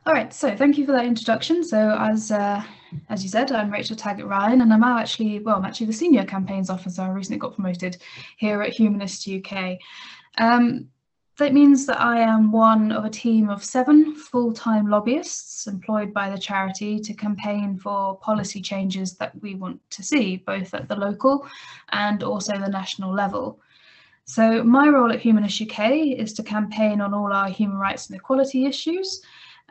All right, so thank you for that introduction. So as you said, I'm Rachel Taggart-Ryan, and I'm actually the Senior Campaigns Officer. I recently got promoted here at Humanist UK. That means that I am one of a team of 7 full-time lobbyists employed by the charity to campaign for policy changes that we want to see, both at the local and also the national level. So my role at Humanist UK is to campaign on all our human rights and equality issues.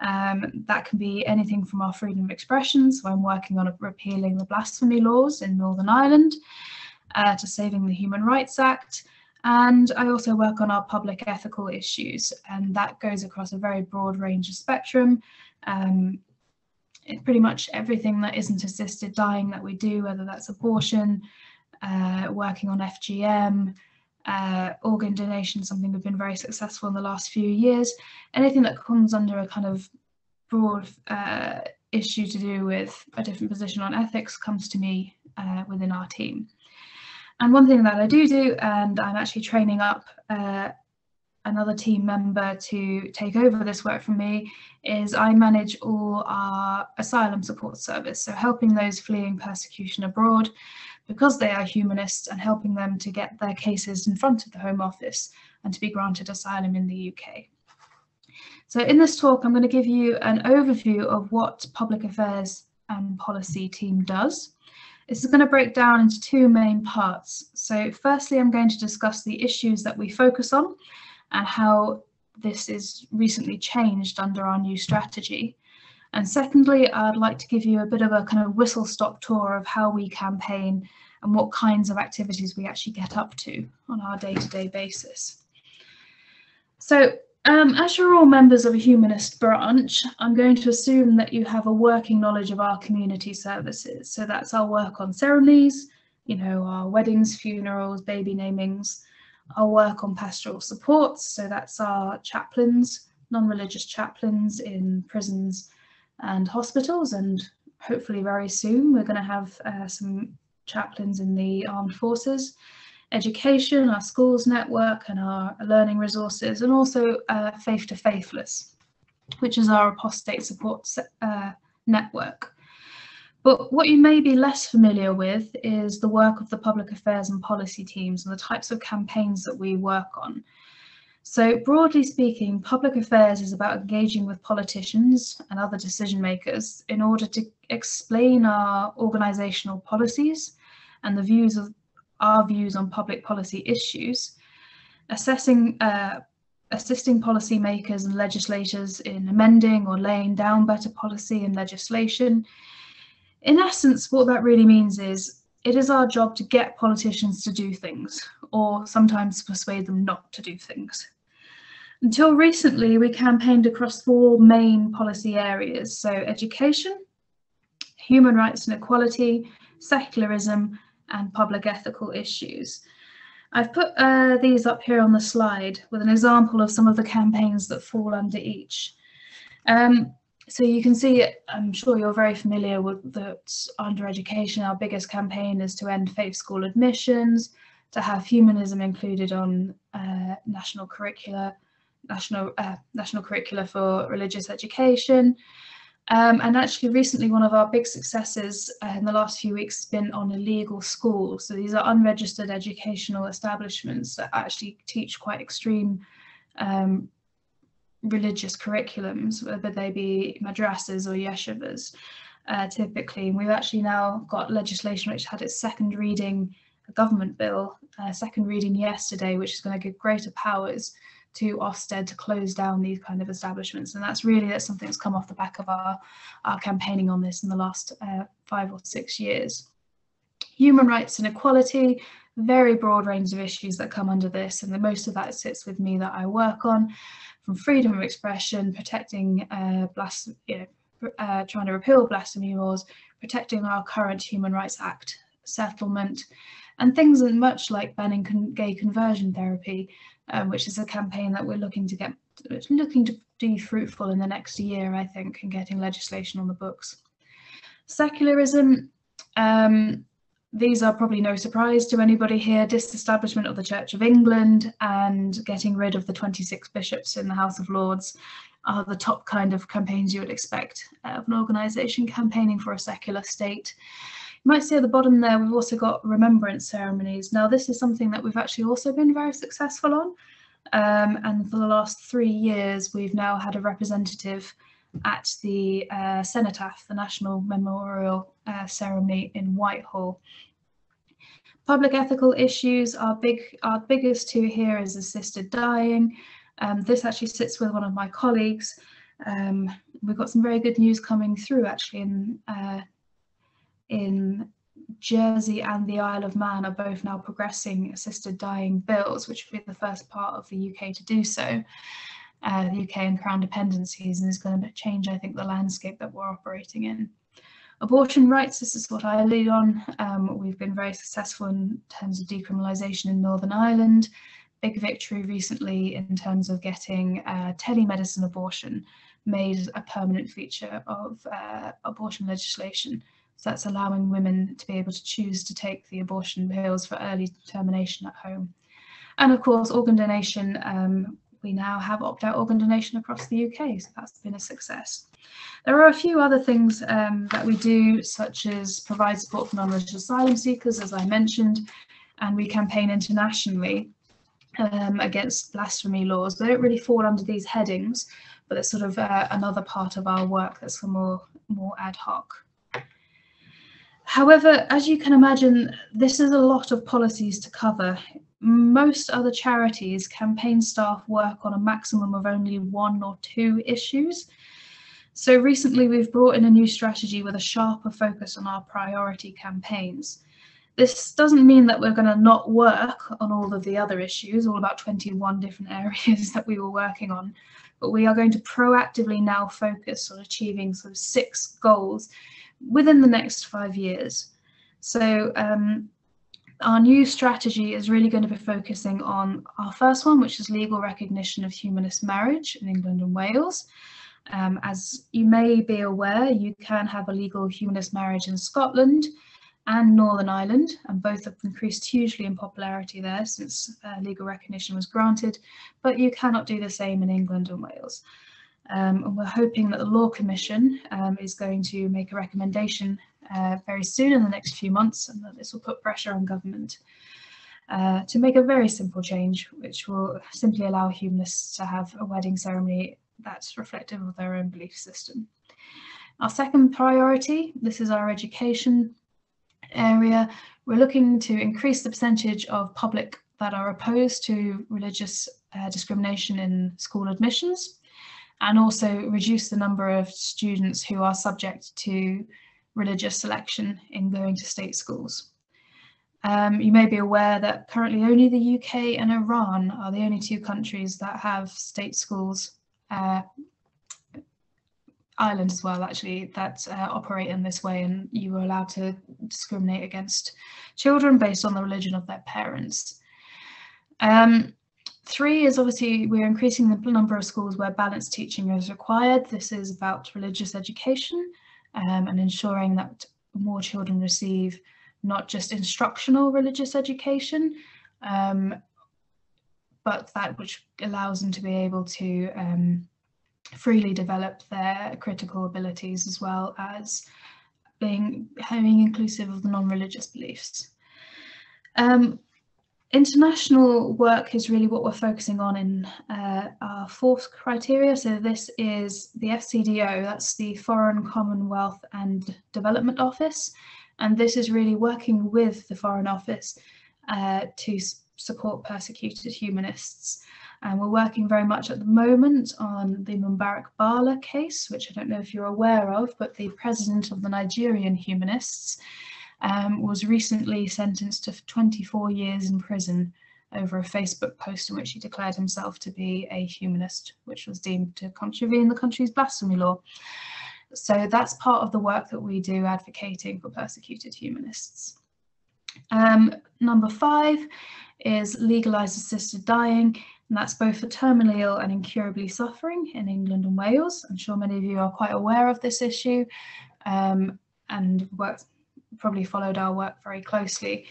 That can be anything from our freedom of expression, so I'm working on repealing the blasphemy laws in Northern Ireland, to saving the Human Rights Act, and I also work on our public ethical issues, and that goes across a very broad range of spectrum. Pretty much everything that isn't assisted dying that we do, whether that's abortion, working on FGM, organ donation, something we've been very successful in the last few years. Anything that comes under a kind of broad issue to do with a different position on ethics comes to me within our team. And one thing that I do, and I'm actually training up another team member to take over this work from me, is I manage all our asylum support service, so helping those fleeing persecution abroad because they are humanists and helping them to get their cases in front of the Home Office and to be granted asylum in the UK. So in this talk, I'm going to give you an overview of what Public Affairs and Policy team does. This is going to break down into 2 main parts. So firstly, I'm going to discuss the issues that we focus on and how this is recently changed under our new strategy. And secondly, I'd like to give you a bit of a kind of whistle-stop tour of how we campaign and what kinds of activities we actually get up to on our day-to-day basis. So as you're all members of a humanist branch, I'm going to assume that you have a working knowledge of our community services. So that's our work on ceremonies, our weddings, funerals, baby namings, our work on pastoral supports. So that's our chaplains, non-religious chaplains in prisons and hospitals, and hopefully very soon we're going to have some chaplains in the armed forces. Education, our schools network and our learning resources, and also Faith to Faithless, which is our apostate support network. But what you may be less familiar with is the work of the public affairs and policy teams and the types of campaigns that we work on. So broadly speaking, public affairs is about engaging with politicians and other decision makers in order to explain our organisational policies and the views of our views on public policy issues, assisting policymakers and legislators in amending or laying down better policy and legislation. In essence, what that really means is it is our job to get politicians to do things, or sometimes persuade them not to do things. Until recently, we campaigned across 4 main policy areas, so education, human rights and equality, secularism, and public ethical issues. I've put these up here on the slide with an example of some of the campaigns that fall under each. So you can see, I'm sure you're very familiar with that under education, our biggest campaign is to end faith school admissions, to have humanism included on national curricula for religious education. And actually recently one of our big successes in the last few weeks has been on illegal schools. So these are unregistered educational establishments that actually teach quite extreme religious curriculums, whether they be madrasas or yeshivas typically. And we've actually now got legislation which had its second reading, a government bill, second reading yesterday, which is going to give greater powers to Ofsted to close down these kind of establishments. And that's something that's come off the back of our campaigning on this in the last 5 or 6 years. Human rights and equality, very broad range of issues that come under this, and the most of that sits with me that I work on, from freedom of expression, protecting trying to repeal blasphemy laws, protecting our current Human Rights Act settlement, and things much like banning gay conversion therapy, which is a campaign that we're looking to do fruitful in the next year, I think, and getting legislation on the books. Secularism, These are probably no surprise to anybody here: disestablishment of the Church of England and getting rid of the 26 bishops in the House of Lords are the top kind of campaigns you would expect of an organisation campaigning for a secular state. You might see at the bottom there, we've also got remembrance ceremonies. Now, this is something that we've actually also been very successful on. And for the last 3 years, we've now had a representative at the Cenotaph, the National Memorial Ceremony in Whitehall. Public ethical issues are big. Our biggest two here is assisted dying. This actually sits with one of my colleagues. We've got some very good news coming through actually in Jersey and the Isle of Man are both now progressing assisted dying bills, which will be the first part of the UK to do so. The UK and Crown dependencies, and is going to change, I think, the landscape that we're operating in. Abortion rights, this is what I lead on. We've been very successful in terms of decriminalisation in Northern Ireland. Big victory recently in terms of getting telemedicine abortion made a permanent feature of abortion legislation. So that's allowing women to be able to choose to take the abortion pills for early termination at home. And of course, organ donation. We now have opt-out organ donation across the UK, so that's been a success. There are a few other things that we do, such as provide support for non-religious asylum seekers, as I mentioned, and we campaign internationally against blasphemy laws. They don't really fall under these headings, but it's sort of another part of our work that's more ad hoc. However, as you can imagine, this is a lot of policies to cover. Most other charities, campaign staff work on a maximum of only 1 or 2 issues. So recently we've brought in a new strategy with a sharper focus on our priority campaigns. This doesn't mean that we're going to not work on all of the other issues, all about 21 different areas that we were working on, but we are going to proactively now focus on achieving sort of 6 goals within the next 5 years. So our new strategy is really going to be focusing on our first one, which is legal recognition of humanist marriage in England and Wales. As you may be aware, you can have a legal humanist marriage in Scotland and Northern Ireland, and both have increased hugely in popularity there since legal recognition was granted, but you cannot do the same in England and Wales. And we're hoping that the Law Commission is going to make a recommendation very soon in the next few months, and that this will put pressure on government to make a very simple change, which will simply allow humanists to have a wedding ceremony that's reflective of their own belief system. Our second priority, this is our education area. We're looking to increase the percentage of public that are opposed to religious discrimination in school admissions, and also reduce the number of students who are subject to religious selection in going to state schools. You may be aware that currently only the UK and Iran are the only 2 countries that have state schools, Ireland as well actually, that operate in this way, and you are allowed to discriminate against children based on the religion of their parents. 3 is obviously we're increasing the number of schools where balanced teaching is required. This is about religious education and ensuring that more children receive not just instructional religious education, but that which allows them to be able to freely develop their critical abilities, as well as being inclusive of the non-religious beliefs. International work is really what we're focusing on in our 4th criteria. So this is the FCDO, that's the Foreign, Commonwealth and Development Office. And this is really working with the Foreign Office to support persecuted humanists. And we're working very much at the moment on the Mubarak Bala case, which I don't know if you're aware of, but the president of the Nigerian humanists was recently sentenced to 24 years in prison over a Facebook post in which he declared himself to be a humanist, which was deemed to contravene the country's blasphemy law. So that's part of the work that we do advocating for persecuted humanists. Number 5 is legalized assisted dying, and that's both for terminally ill and incurably suffering in England and Wales. I'm sure many of you are quite aware of this issue and probably followed our work very closely.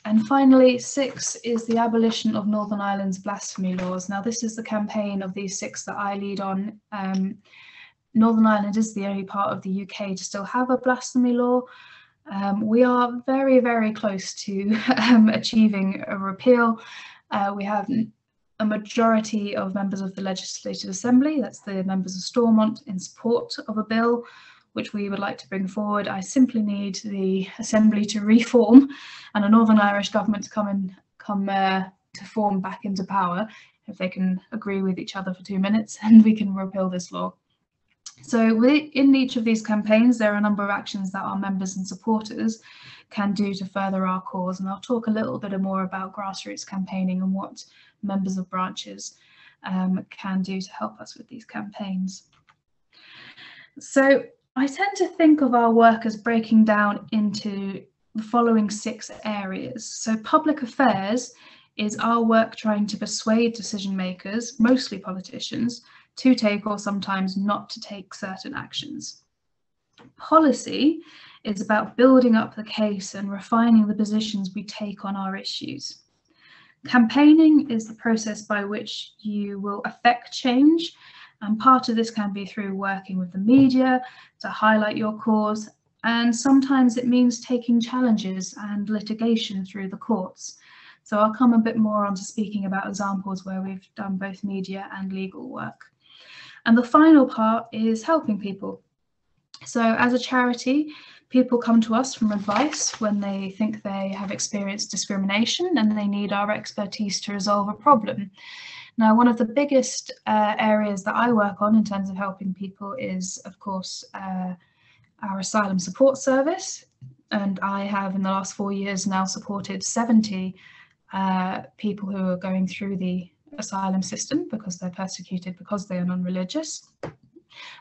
And finally, 6 is the abolition of Northern Ireland's blasphemy laws. Now, this is the campaign of these 6 that I lead on. Northern Ireland is the only part of the UK to still have a blasphemy law. We are very, very close to achieving a repeal. We have a majority of members of the Legislative Assembly, that's the members of Stormont, in support of a bill which we would like to bring forward. I simply need the Assembly to reform and a Northern Irish government to come to form back into power, if they can agree with each other for 2 minutes, and we can repeal this law. So in each of these campaigns, there are a number of actions that our members and supporters can do to further our cause. And I'll talk a little bit more about grassroots campaigning and what members of branches can do to help us with these campaigns. So I tend to think of our work as breaking down into the following 6 areas. So public affairs is our work trying to persuade decision makers, mostly politicians, to take or sometimes not to take certain actions. Policy is about building up the case and refining the positions we take on our issues. Campaigning is the process by which you will affect change, and part of this can be through working with the media to highlight your cause, and sometimes it means taking challenges and litigation through the courts. So I'll come a bit more on to speaking about examples where we've done both media and legal work. And the final part is helping people. So as a charity, people come to us from advice when they think they have experienced discrimination and they need our expertise to resolve a problem. Now, one of the biggest areas that I work on in terms of helping people is, of course, our asylum support service. And I have, in the last 4 years now, supported 70 people who are going through the asylum system because they're persecuted because they are non-religious.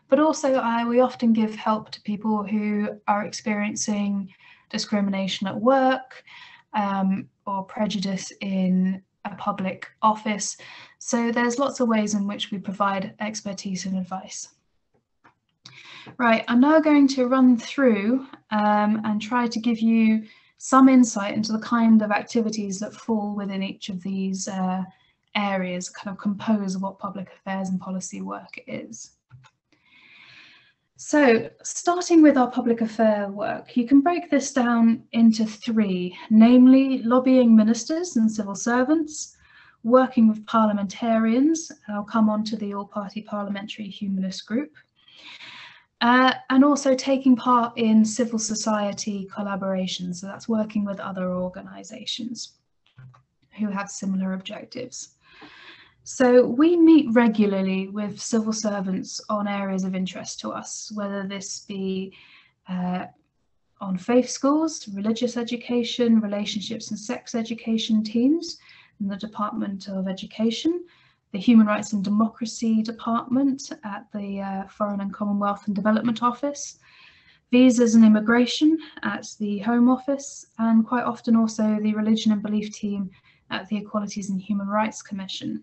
But also we often give help to people who are experiencing discrimination at work or prejudice in a public office. So there's lots of ways in which we provide expertise and advice. Right, I'm now going to run through and try to give you some insight into the kind of activities that fall within each of these areas, kind of compose what public affairs and policy work is. So starting with our public affair work, you can break this down into 3, namely lobbying ministers and civil servants, working with parliamentarians, and I'll come on to the all-party parliamentary humanist group, and also taking part in civil society collaborations. So that's working with other organisations who have similar objectives. So we meet regularly with civil servants on areas of interest to us, whether this be on faith schools, religious education, relationships and sex education teams in the Department of Education, the Human Rights and Democracy Department at the Foreign and Commonwealth and Development Office, visas and immigration at the Home Office, and quite often also the Religion and Belief team at the Equalities and Human Rights Commission.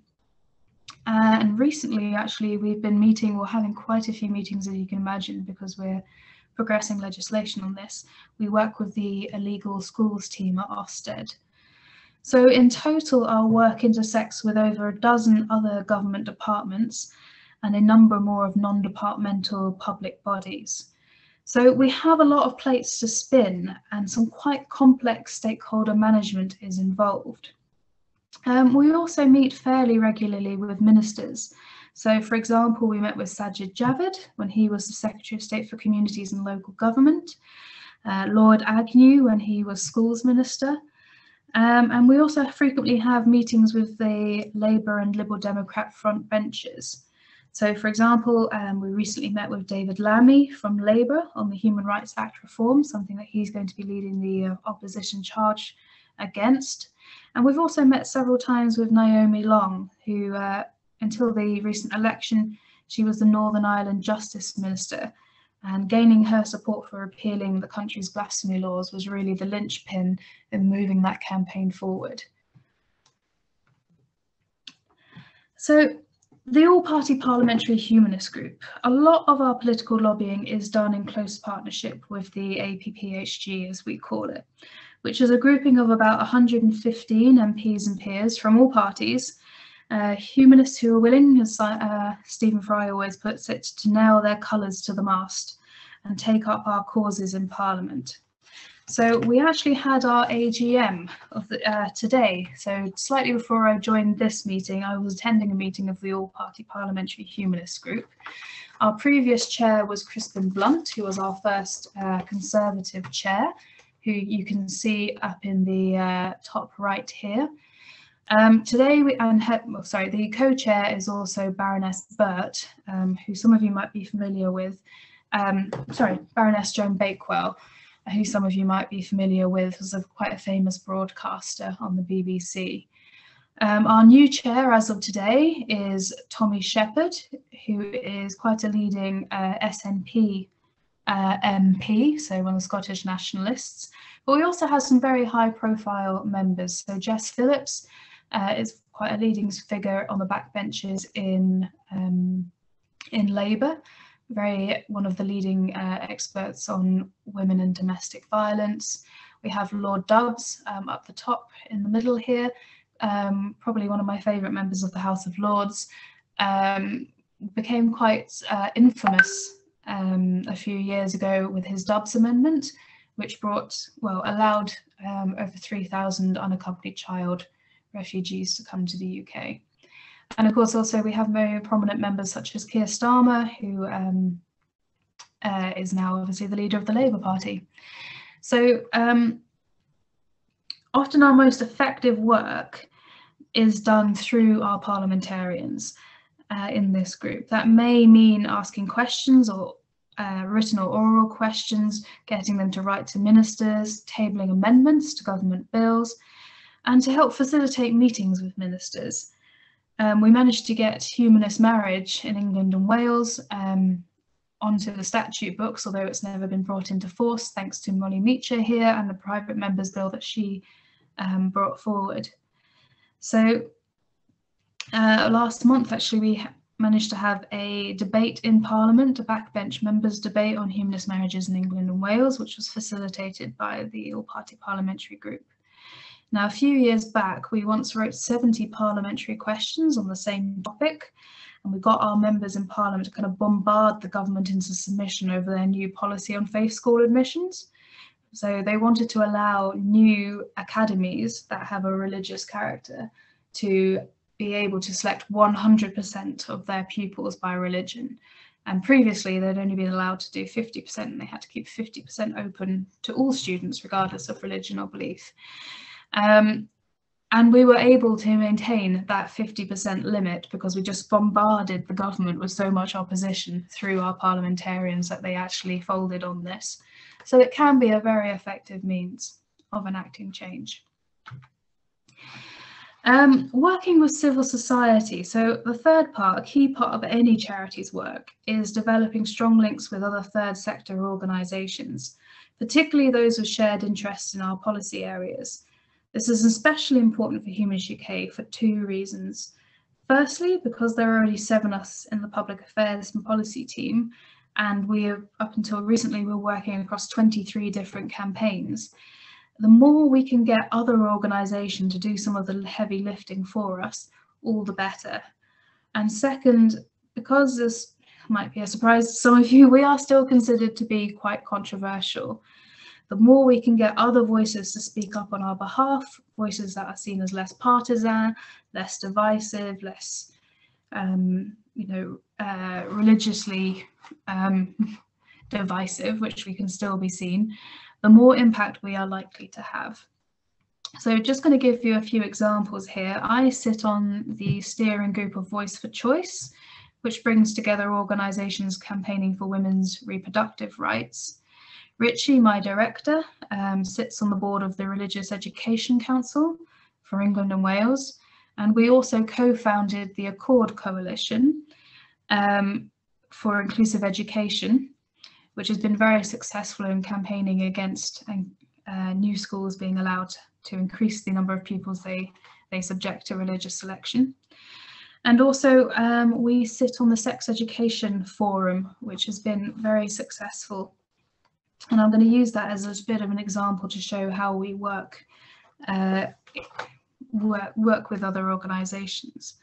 And recently, actually, we've been meeting, or having quite a few meetings, as you can imagine, because we're progressing legislation on this. We work with the illegal schools team at Ofsted. So in total, our work intersects with over a dozen other government departments and a number more of non-departmental public bodies. So we have a lot of plates to spin, and some quite complex stakeholder management is involved. We also meet fairly regularly with ministers. So, for example, we met with Sajid Javid when he was the Secretary of State for Communities and Local Government, Lord Agnew when he was Schools Minister, and we also frequently have meetings with the Labour and Liberal Democrat front benches. So, for example, we recently met with David Lammy from Labour on the Human Rights Act reform, something that he's going to be leading the opposition charge against. And we've also met several times with Naomi Long, who, until the recent election, she was the Northern Ireland Justice Minister, and gaining her support for repealing the country's blasphemy laws was really the linchpin in moving that campaign forward. So The all-party Parliamentary Humanist Group. A lot of our political lobbying is done in close partnership with the APPHG, as we call it, which is a grouping of about 115 MPs and peers from all parties, humanists who are willing, as Stephen Fry always puts it, to nail their colours to the mast and take up our causes in Parliament. So we actually had our AGM of today. So slightly before I joined this meeting, I was attending a meeting of the All-Party Parliamentary Humanist Group. Our previous chair was Crispin Blunt, who was our first Conservative chair, who you can see up in the top right here. Today, the co-chair is also Baroness Burt, who some of you might be familiar with. Baroness Joan Bakewell, who some of you might be familiar with, was quite a famous broadcaster on the BBC. Our new chair as of today is Tommy Shepherd, who is quite a leading SNP MP, so one of the Scottish nationalists. But we also have some very high profile members. So Jess Phillips is quite a leading figure on the backbenches in Labour. One of the leading experts on women and domestic violence. We have Lord Dubs up the top in the middle here, probably one of my favourite members of the House of Lords, became quite infamous a few years ago with his Dubs Amendment, which allowed over 3,000 unaccompanied child refugees to come to the UK. And of course, also we have very prominent members such as Keir Starmer, who is now obviously the leader of the Labour Party. So often our most effective work is done through our parliamentarians in this group. That may mean asking questions or written or oral questions, getting them to write to ministers, tabling amendments to government bills, and to help facilitate meetings with ministers. We managed to get humanist marriage in England and Wales onto the statute books, although it's never been brought into force, thanks to Molly Meacher here and the private members bill that she brought forward. So last month, actually, we managed to have a debate in Parliament, a backbench members debate on humanist marriages in England and Wales, which was facilitated by the All-Party Parliamentary Group. Now, a few years back, we once wrote 70 parliamentary questions on the same topic, and we got our members in Parliament to kind of bombard the government into submission over their new policy on faith school admissions. So they wanted to allow new academies that have a religious character to be able to select 100% of their pupils by religion. And previously, they'd only been allowed to do 50%, and they had to keep 50% open to all students, regardless of religion or belief. And we were able to maintain that 50% limit because we just bombarded the government with so much opposition through our parliamentarians that they actually folded on this. So it can be a very effective means of enacting change. Working with civil society. So the third part, a key part of any charity's work, is developing strong links with other third sector organisations, particularly those with shared interests in our policy areas. This is especially important for Humanist UK for two reasons. Firstly, because there are only 7 of us in the public affairs and policy team, and we have, up until recently, we're working across 23 different campaigns. The more we can get other organisations to do some of the heavy lifting for us, all the better. And second, because this might be a surprise to some of you, we are still considered to be quite controversial. The more we can get other voices to speak up on our behalf, voices that are seen as less partisan, less divisive, less, religiously divisive, which we can still be seen, the more impact we are likely to have. So just going to give you a few examples here. I sit on the steering group of Voice for Choice, which brings together organisations campaigning for women's reproductive rights. Richie, my director, sits on the board of the Religious Education Council for England and Wales, and we also co-founded the Accord Coalition for Inclusive Education, which has been very successful in campaigning against new schools being allowed to increase the number of pupils they subject to religious selection. And also we sit on the Sex Education Forum, which has been very successful. And I'm going to use that as a bit of an example to show how we work with other organisations.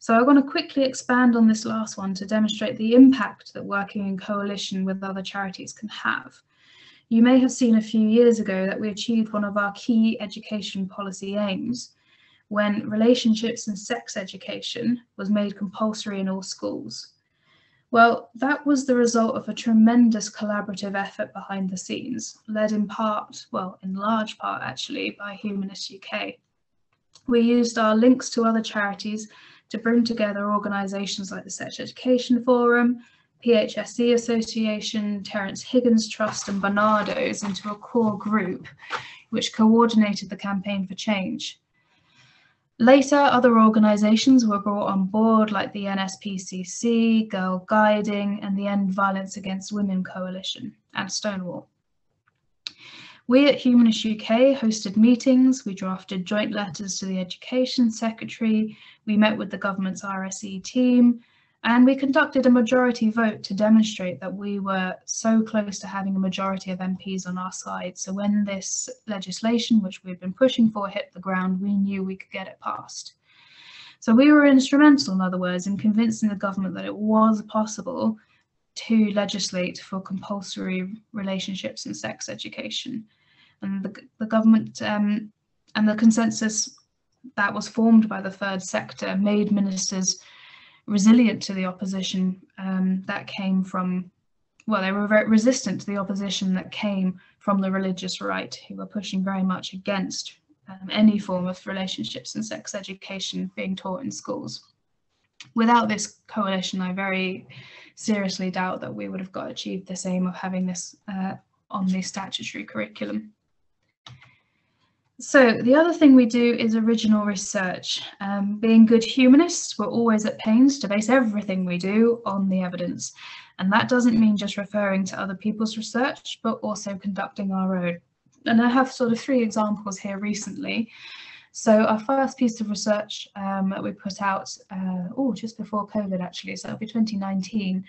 So I want to quickly expand on this last one to demonstrate the impact that working in coalition with other charities can have. You may have seen a few years ago that we achieved one of our key education policy aims when relationships and sex education was made compulsory in all schools. Well, that was the result of a tremendous collaborative effort behind the scenes, led in part, well, in large part actually, by Humanist UK. We used our links to other charities to bring together organisations like the Sex Education Forum, PHSE Association, Terence Higgins Trust and Barnardo's into a core group which coordinated the campaign for change. Later, other organisations were brought on board like the NSPCC, Girl Guiding and the End Violence Against Women Coalition and Stonewall. We at Humanist UK hosted meetings, we drafted joint letters to the Education Secretary, we met with the government's RSE team, and we conducted a majority vote to demonstrate that we were so close to having a majority of MPs on our side. So when this legislation, which we've been pushing for, hit the ground, we knew we could get it passed. So we were instrumental, in other words, in convincing the government that it was possible to legislate for compulsory relationships and sex education. And the government and the consensus that was formed by the third sector made ministers resilient to the opposition that came from, well, they were very resistant to the opposition that came from the religious right, who were pushing very much against any form of relationships and sex education being taught in schools. Without this coalition, I very seriously doubt that we would have achieved this aim of having this on the statutory curriculum. So the other thing we do is original research. Being good humanists, we're always at pains to base everything we do on the evidence. And that doesn't mean just referring to other people's research, but also conducting our own. And I have sort of 3 examples here recently. So our first piece of research that we put out, just before COVID actually, so it'll be 2019,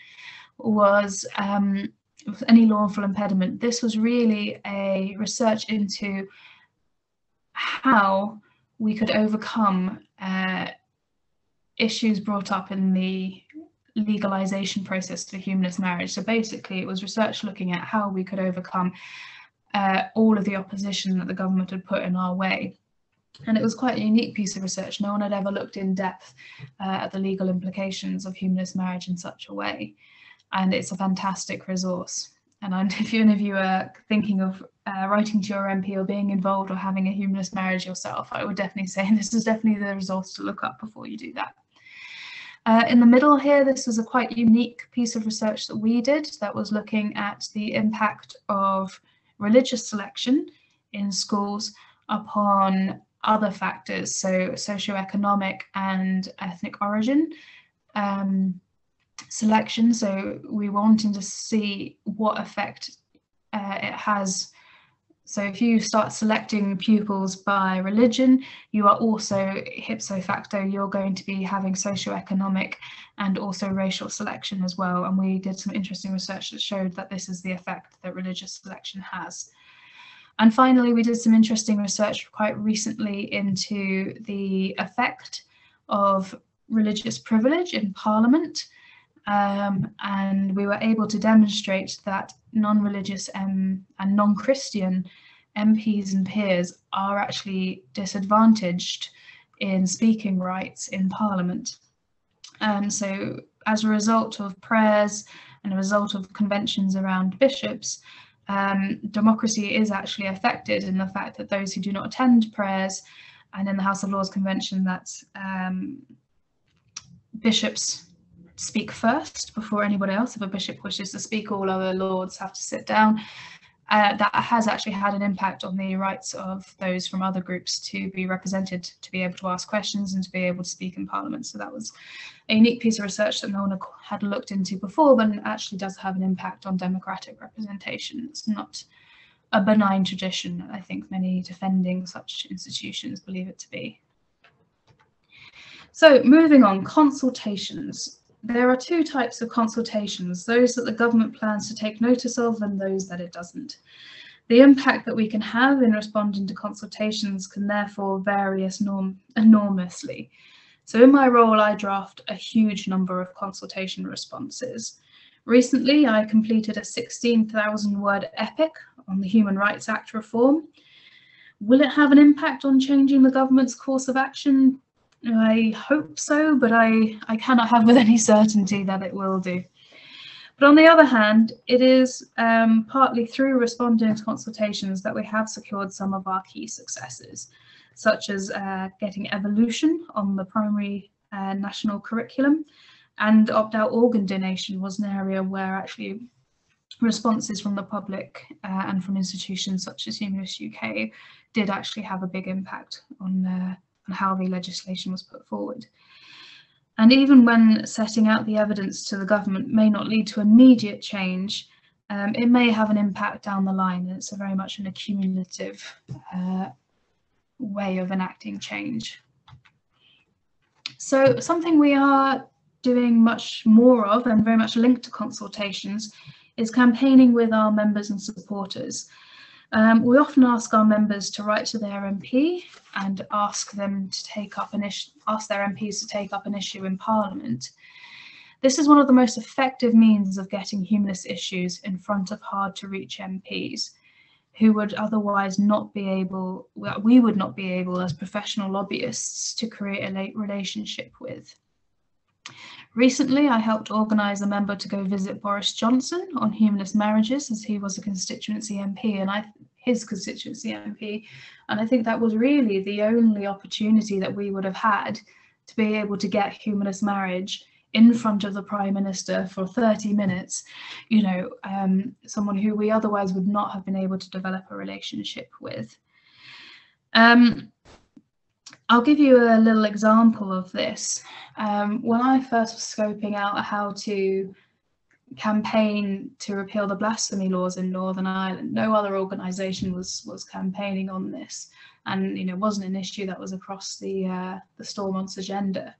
was any lawful impediment. This was really a research into how we could overcome issues brought up in the legalization process for humanist marriage. So basically it was research looking at how we could overcome all of the opposition that the government had put in our way. And it was quite a unique piece of research. No one had ever looked in depth at the legal implications of humanist marriage in such a way. And it's a fantastic resource. And if any of you are thinking of writing to your MP or being involved or having a humanist marriage yourself, I would definitely say this is definitely the resource to look up before you do that. In the middle here, this was a quite unique piece of research that we did that was looking at the impact of religious selection in schools upon other factors, so socioeconomic and ethnic origin selection. So we wanted to see what effect it has. So if you start selecting pupils by religion, you are also ipso facto, you're going to be having socioeconomic and also racial selection as well. And we did some interesting research that showed that this is the effect that religious selection has. And finally, we did some interesting research quite recently into the effect of religious privilege in Parliament. And we were able to demonstrate that non-religious and non-Christian MPs and peers are actually disadvantaged in speaking rights in Parliament. And so as a result of prayers and a result of conventions around bishops, democracy is actually affected in the fact that those who do not attend prayers, and in the House of Lords Convention that bishops speak first before anybody else. If a bishop wishes to speak, all other lords have to sit down. That has actually had an impact on the rights of those from other groups to be represented, to be able to ask questions and to be able to speak in Parliament. So that was a unique piece of research that no one had looked into before, but it actually does have an impact on democratic representation. It's not a benign tradition. I think many defending such institutions believe it to be. So moving on, consultations. There are two types of consultations, those that the government plans to take notice of and those that it doesn't. The impact that we can have in responding to consultations can therefore vary enormously. So in my role, I draft a huge number of consultation responses. Recently, I completed a 16,000-word epic on the Human Rights Act reform. Will it have an impact on changing the government's course of action? I hope so, but I cannot have with any certainty that it will do. But on the other hand, it is partly through responding to consultations that we have secured some of our key successes, such as getting evolution on the primary national curriculum, and opt-out organ donation was an area where actually responses from the public and from institutions such as Humanist UK did actually have a big impact on how the legislation was put forward. And even when setting out the evidence to the government may not lead to immediate change, it may have an impact down the line. It's a very much an accumulative way of enacting change. So something we are doing much more of, and very much linked to consultations, is campaigning with our members and supporters. We often ask our members to write to their MP and ask them to take up ask their MPs to take up an issue in Parliament. This is one of the most effective means of getting humanist issues in front of hard-to-reach MPs, who would otherwise not be able, well, we would not be able as professional lobbyists to create a relationship with. Recently, I helped organise a member to go visit Boris Johnson on humanist marriages, as he was a constituency MP and his constituency MP, and I think that was really the only opportunity that we would have had to be able to get humanist marriage in front of the Prime Minister for 30 minutes, you know, someone who we otherwise would not have been able to develop a relationship with. I'll give you a little example of this. When I first was scoping out how to campaign to repeal the blasphemy laws in Northern Ireland, no other organisation was campaigning on this, and you know, it wasn't an issue that was across the Stormont's agenda.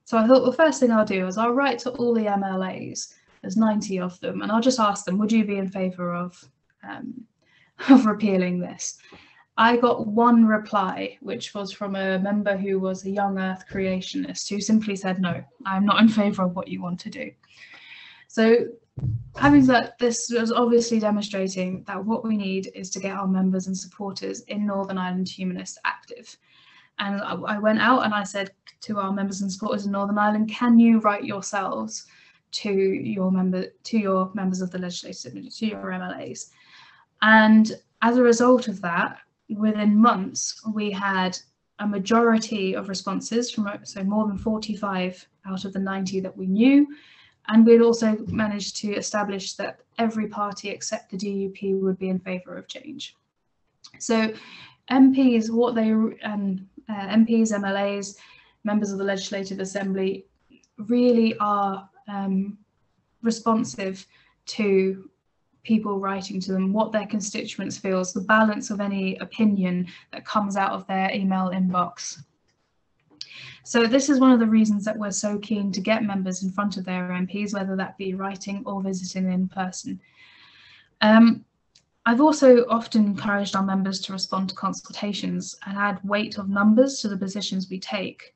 So I thought the first thing I'll do is I'll write to all the MLAs, there's 90 of them, and I'll just ask them, would you be in favour of repealing this? I got one reply, which was from a member who was a young earth creationist who simply said, no, I'm not in favour of what you want to do. So having said, this was obviously demonstrating that what we need is to get our members and supporters in Northern Ireland Humanists active. And I went out and I said to our members and supporters in Northern Ireland, can you write yourselves to your members of the legislative, to your MLAs? And as a result of that, within months, we had a majority of responses from, so more than 45 out of the 90 that we knew. And we'd also managed to establish that every party except the DUP would be in favour of change. So MPs, MPs, MLAs, members of the Legislative Assembly really are responsive to people writing to them, what their constituents feels, the balance of any opinion that comes out of their email inbox. So this is one of the reasons that we're so keen to get members in front of their MPs, whether that be writing or visiting in person. I've also often encouraged our members to respond to consultations and add weight of numbers to the positions we take.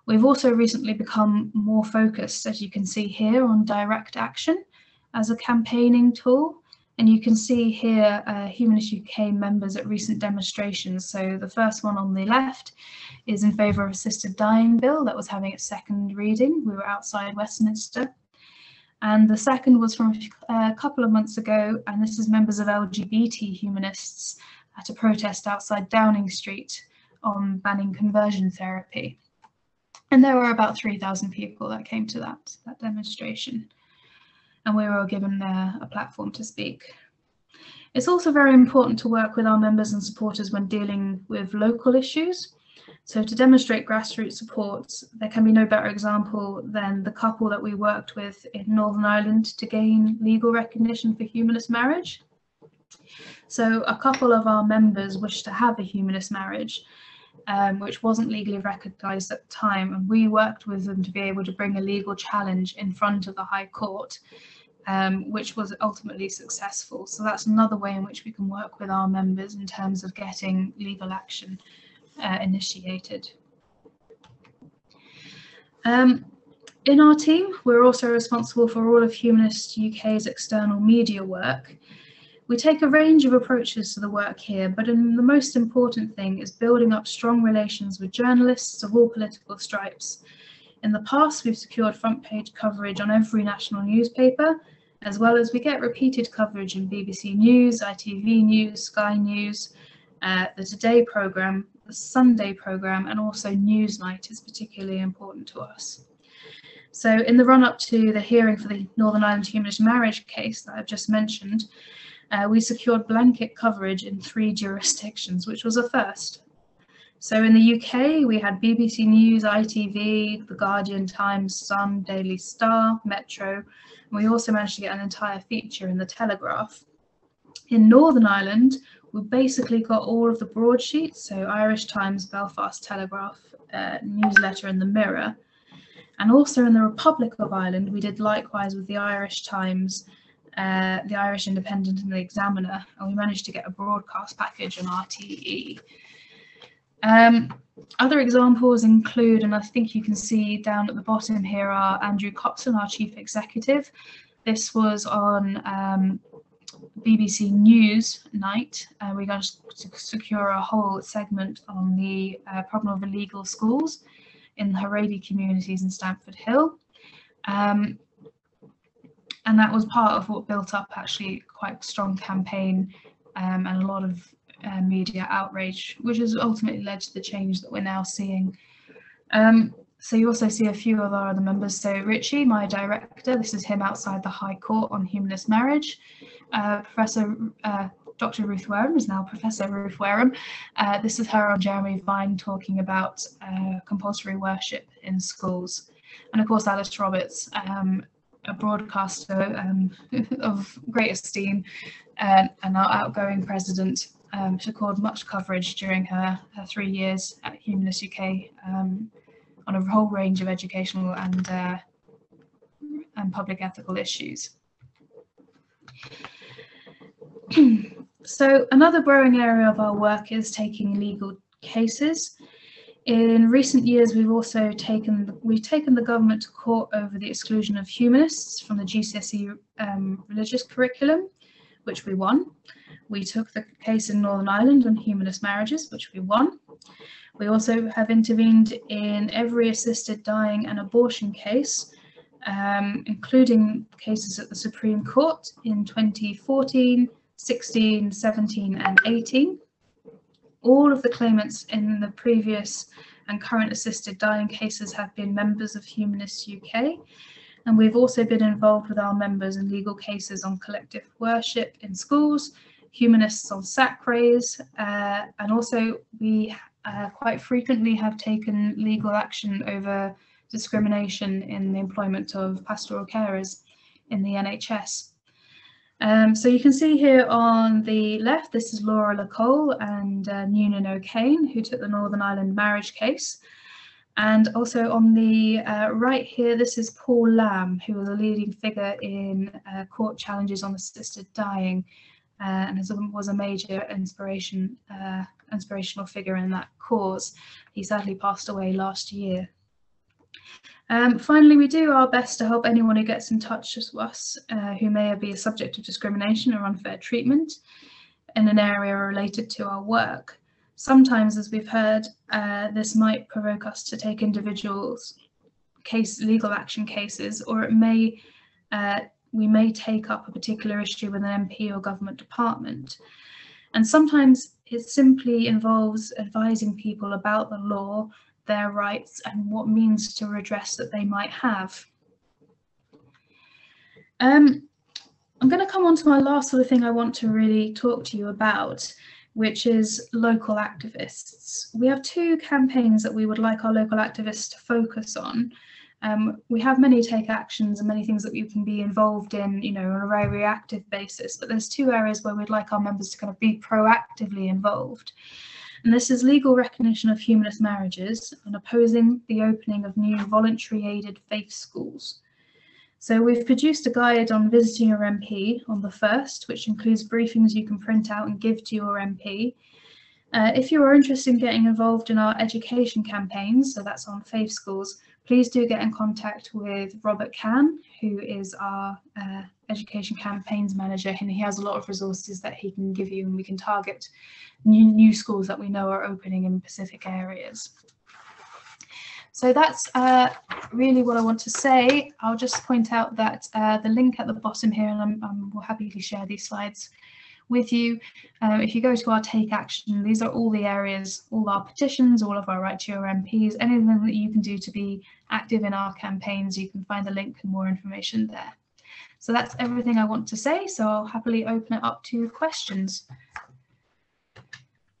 We've also recently become more focused, as you can see here, on direct action as a campaigning tool. And you can see here Humanist UK members at recent demonstrations. So the first one on the left is in favour of assisted dying bill that was having its second reading. We were outside Westminster. And the second was from a couple of months ago, and this is members of LGBT humanists at a protest outside Downing Street on banning conversion therapy. And there were about 3,000 people that came to that demonstration. And we were given a platform to speak. It's also very important to work with our members and supporters when dealing with local issues. So to demonstrate grassroots support, there can be no better example than the couple that we worked with in Northern Ireland to gain legal recognition for humanist marriage. So a couple of our members wished to have a humanist marriage, which wasn't legally recognised at the time, and we worked with them to be able to bring a legal challenge in front of the High Court, which was ultimately successful. So that's another way in which we can work with our members in terms of getting legal action initiated. In our team, we're also responsible for all of Humanist UK's external media work. We take a range of approaches to the work here, but the most important thing is building up strong relations with journalists of all political stripes. In the past, we've secured front page coverage on every national newspaper, as well as we get repeated coverage in BBC News, ITV News, Sky News, the Today programme, the Sunday programme, and also Newsnight is particularly important to us. So in the run-up to the hearing for the Northern Ireland Humanist marriage case that I've just mentioned, we secured blanket coverage in 3 jurisdictions, which was a first. So in the UK, we had BBC News, ITV, The Guardian, Times, Sun, Daily Star, Metro, and we also managed to get an entire feature in The Telegraph. In Northern Ireland, we basically got all of the broadsheets, so Irish Times, Belfast Telegraph, Newsletter and The Mirror. And also in the Republic of Ireland, we did likewise with the Irish Times, the Irish Independent and the Examiner, and we managed to get a broadcast package on RTE. Other examples include, and I think you can see down at the bottom here, are Andrew Copson, our Chief Executive. This was on BBC News night. We got to secure a whole segment on the problem of illegal schools in the Haredi communities in Stamford Hill. And that was part of what built up actually quite a strong campaign and a lot of media outrage, which has ultimately led to the change that we're now seeing. So you also see a few of our other members. So Richie, my director, this is him outside the High Court on humanist marriage. Dr. Ruth Wareham is now Professor Ruth Wareham. This is her on Jeremy Vine talking about compulsory worship in schools. And of course, Alice Roberts, a broadcaster of great esteem and our outgoing president. She scored much coverage during her 3 years at Humanist UK on a whole range of educational and public ethical issues. So another growing area of our work is taking legal cases. In recent years, we've also taken the government to court over the exclusion of humanists from the GCSE religious curriculum, which we won. We took the case in Northern Ireland on humanist marriages, which we won. We also have intervened in every assisted dying and abortion case, including cases at the Supreme Court in 2014, 16, 17 and 18. All of the claimants in the previous and current assisted dying cases have been members of Humanist UK, and we've also been involved with our members in legal cases on collective worship in schools, humanists on sacrays, and also we quite frequently have taken legal action over discrimination in the employment of pastoral carers in the NHS. So you can see here on the left, this is Laura Lacole and Noonan O'Kane, who took the Northern Ireland marriage case. And also on the right here, this is Paul Lamb, who was a leading figure in court challenges on assisted dying and was a major inspirational figure in that cause. He sadly passed away last year. Finally, we do our best to help anyone who gets in touch with us who may be a subject of discrimination or unfair treatment in an area related to our work. Sometimes, as we've heard, this might provoke us to take individuals' legal action cases, or it may we may take up a particular issue with an MP or government department. And sometimes it simply involves advising people about the law, their rights, and what means to redress that they might have. I'm going to come on to my last sort of thing I want to really talk to you about, which is local activists. We have 2 campaigns that we would like our local activists to focus on. We have many take actions and many things that you can be involved in, you know, on a very reactive basis, but there's 2 areas where we'd like our members to kind of be proactively involved. And this is legal recognition of humanist marriages and opposing the opening of new voluntary aided faith schools. So we've produced a guide on visiting your MP on the 1st, which includes briefings you can print out and give to your MP. If you are interested in getting involved in our education campaigns, so that's on faith schools, please do get in contact with Robert Can, who is our education campaigns manager, and he has a lot of resources that he can give you, and we can target new schools that we know are opening in specific areas. So that's really what I want to say. I'll just point out that the link at the bottom here, and I will happily share these slides with you. If you go to our Take Action, these are all the areas, all our petitions, all of our Write to Your MPs, anything that you can do to be active in our campaigns, you can find a link and more information there. So that's everything I want to say, so I'll happily open it up to questions.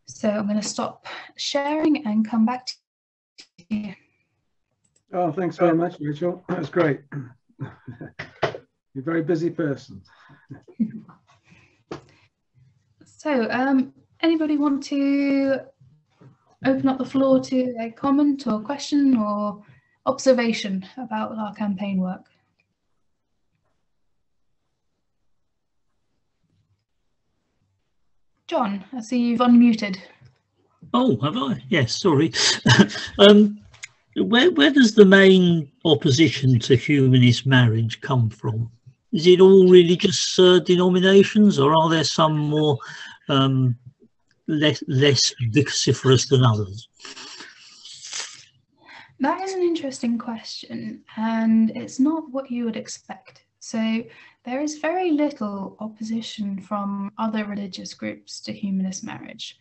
So I'm going to stop sharing and come back to you. Oh, thanks very much, Rachel. That was great. You're a very busy person. So, anybody want to open up the floor to a comment or question or observation about our campaign work? John, I see you've unmuted. Oh, have I? Yes, sorry. Where does the main opposition to humanist marriage come from? Is it all religious denominations, or are there some more less vociferous than others? That is an interesting question, and it's not what you would expect. So there is very little opposition from other religious groups to humanist marriage.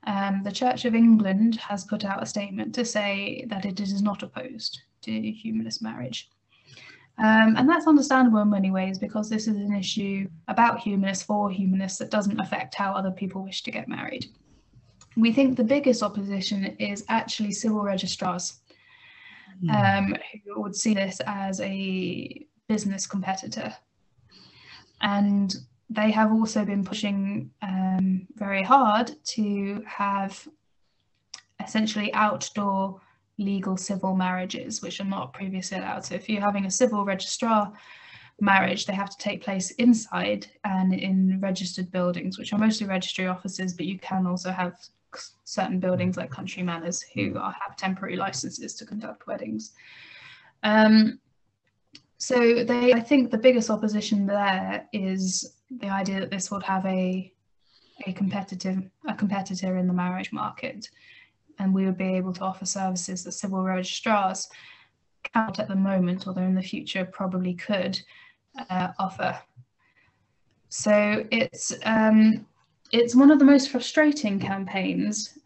The Church of England has put out a statement to say that it is not opposed to humanist marriage. And that's understandable in many ways, because this is an issue about humanists for humanists that doesn't affect how other people wish to get married. We think the biggest opposition is actually civil registrars, who would see this as a business competitor. And they have also been pushing very hard to have essentially outdoor legal civil marriages, which are not previously allowed. So if you're having a civil registrar marriage, they have to take place inside and in registered buildings, which are mostly registry offices, but you can also have certain buildings like country manors who have temporary licenses to conduct weddings. So I think the biggest opposition there is the idea that this would have a competitor in the marriage market, and we would be able to offer services that civil registrars can't at the moment, although in the future probably could offer. So it's one of the most frustrating campaigns,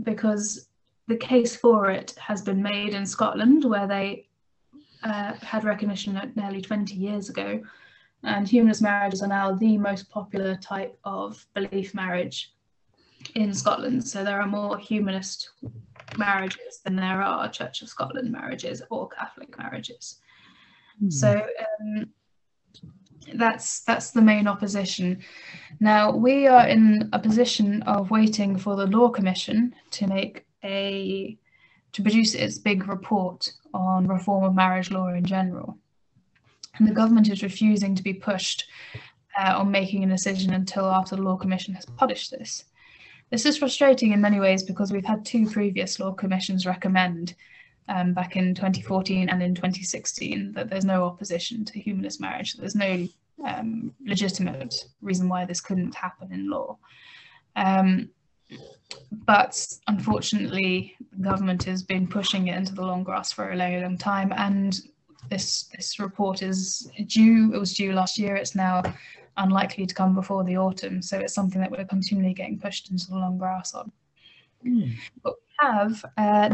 because the case for it has been made in Scotland, where they had recognition nearly 20 years ago, and humanist marriages are now the most popular type of belief marriage in Scotland. So there are more humanist marriages than there are Church of Scotland marriages or Catholic marriages. So that's the main opposition. Now we are in a position of waiting for the Law Commission to produce its big report on reform of marriage law in general. And the government is refusing to be pushed on making a decision until after the Law Commission has published this. This is frustrating in many ways, because we've had two previous Law Commissions recommend back in 2014 and in 2016 that there's no opposition to humanist marriage, that there's no legitimate reason why this couldn't happen in law. But unfortunately, the government has been pushing it into the long grass for a very long time, and this report is due. It was due last year. It's now unlikely to come before the autumn, so it's something that we're continually getting pushed into the long grass on. But we have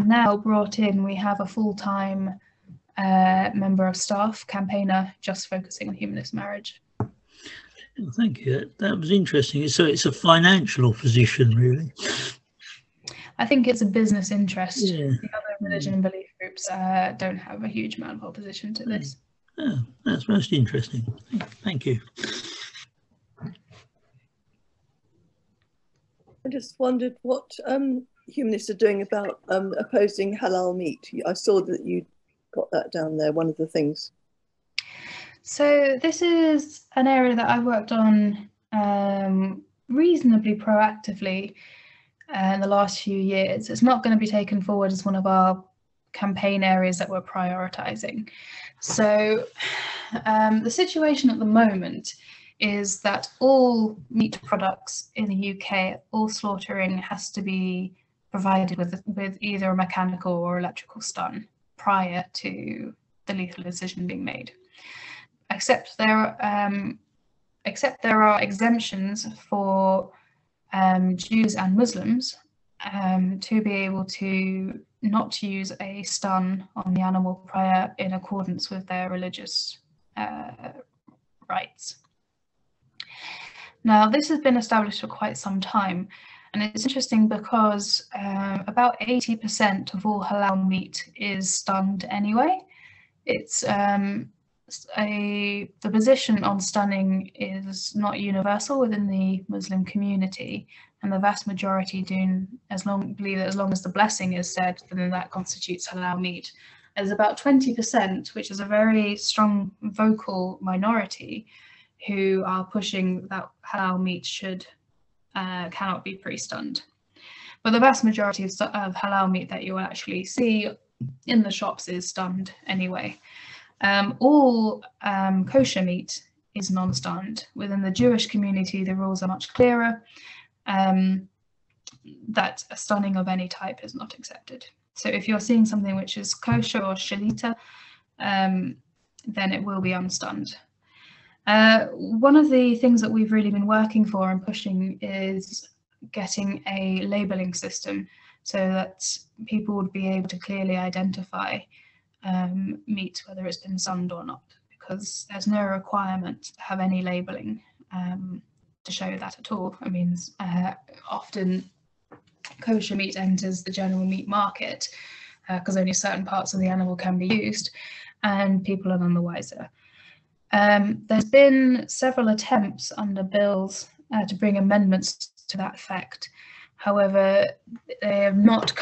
now brought in, we have a full-time member of staff, campaigner, just focusing on humanist marriage. Well, thank you. That was interesting. So it's a financial opposition, really. I think it's a business interest. Yeah. The other religion and belief groups don't have a huge amount of opposition to this. Oh, that's most interesting. Thank you. I just wondered what humanists are doing about opposing halal meat. I saw that you got that down there, one of the things. So this is an area that I worked on reasonably proactively in the last few years. It's not going to be taken forward as one of our campaign areas that we're prioritising. So the situation at the moment is that all meat products in the UK, all slaughtering has to be provided with either a mechanical or electrical stun prior to the lethal decision being made. Except there are exemptions for Jews and Muslims to be able to not use a stun on the animal prior in accordance with their religious rights. Now, this has been established for quite some time, and it's interesting because about 80% of all halal meat is stunned anyway. It's the position on stunning is not universal within the Muslim community, and the vast majority believe that as long as the blessing is said, then that constitutes halal meat. There's about 20%, which is a very strong vocal minority, who are pushing that halal meat cannot be pre-stunned. But the vast majority of halal meat that you will actually see in the shops is stunned anyway. All kosher meat is non-stunned. Within the Jewish community, the rules are much clearer, that a stunning of any type is not accepted. So if you're seeing something which is kosher or shalita, then it will be unstunned. One of the things that we've really been working for and pushing is getting a labelling system so that people would be able to clearly identify meat, whether it's been stunned or not, because there's no requirement to have any labelling to show that at all. I mean, often kosher meat enters the general meat market because only certain parts of the animal can be used, and people are none the wiser. There's been several attempts under bills to bring amendments to that effect. However, they've not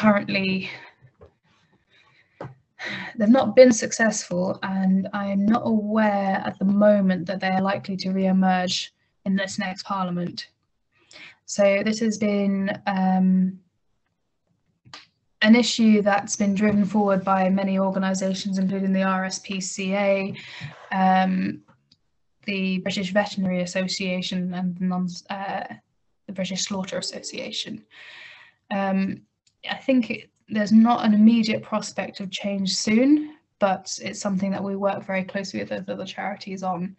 been successful, and I am not aware at the moment that they are likely to re-emerge in this next Parliament. So this has been an issue that's been driven forward by many organisations, including the RSPCA, the British Veterinary Association, and the British Slaughter Association. I think there's not an immediate prospect of change soon, but it's something that we work very closely with those other charities on.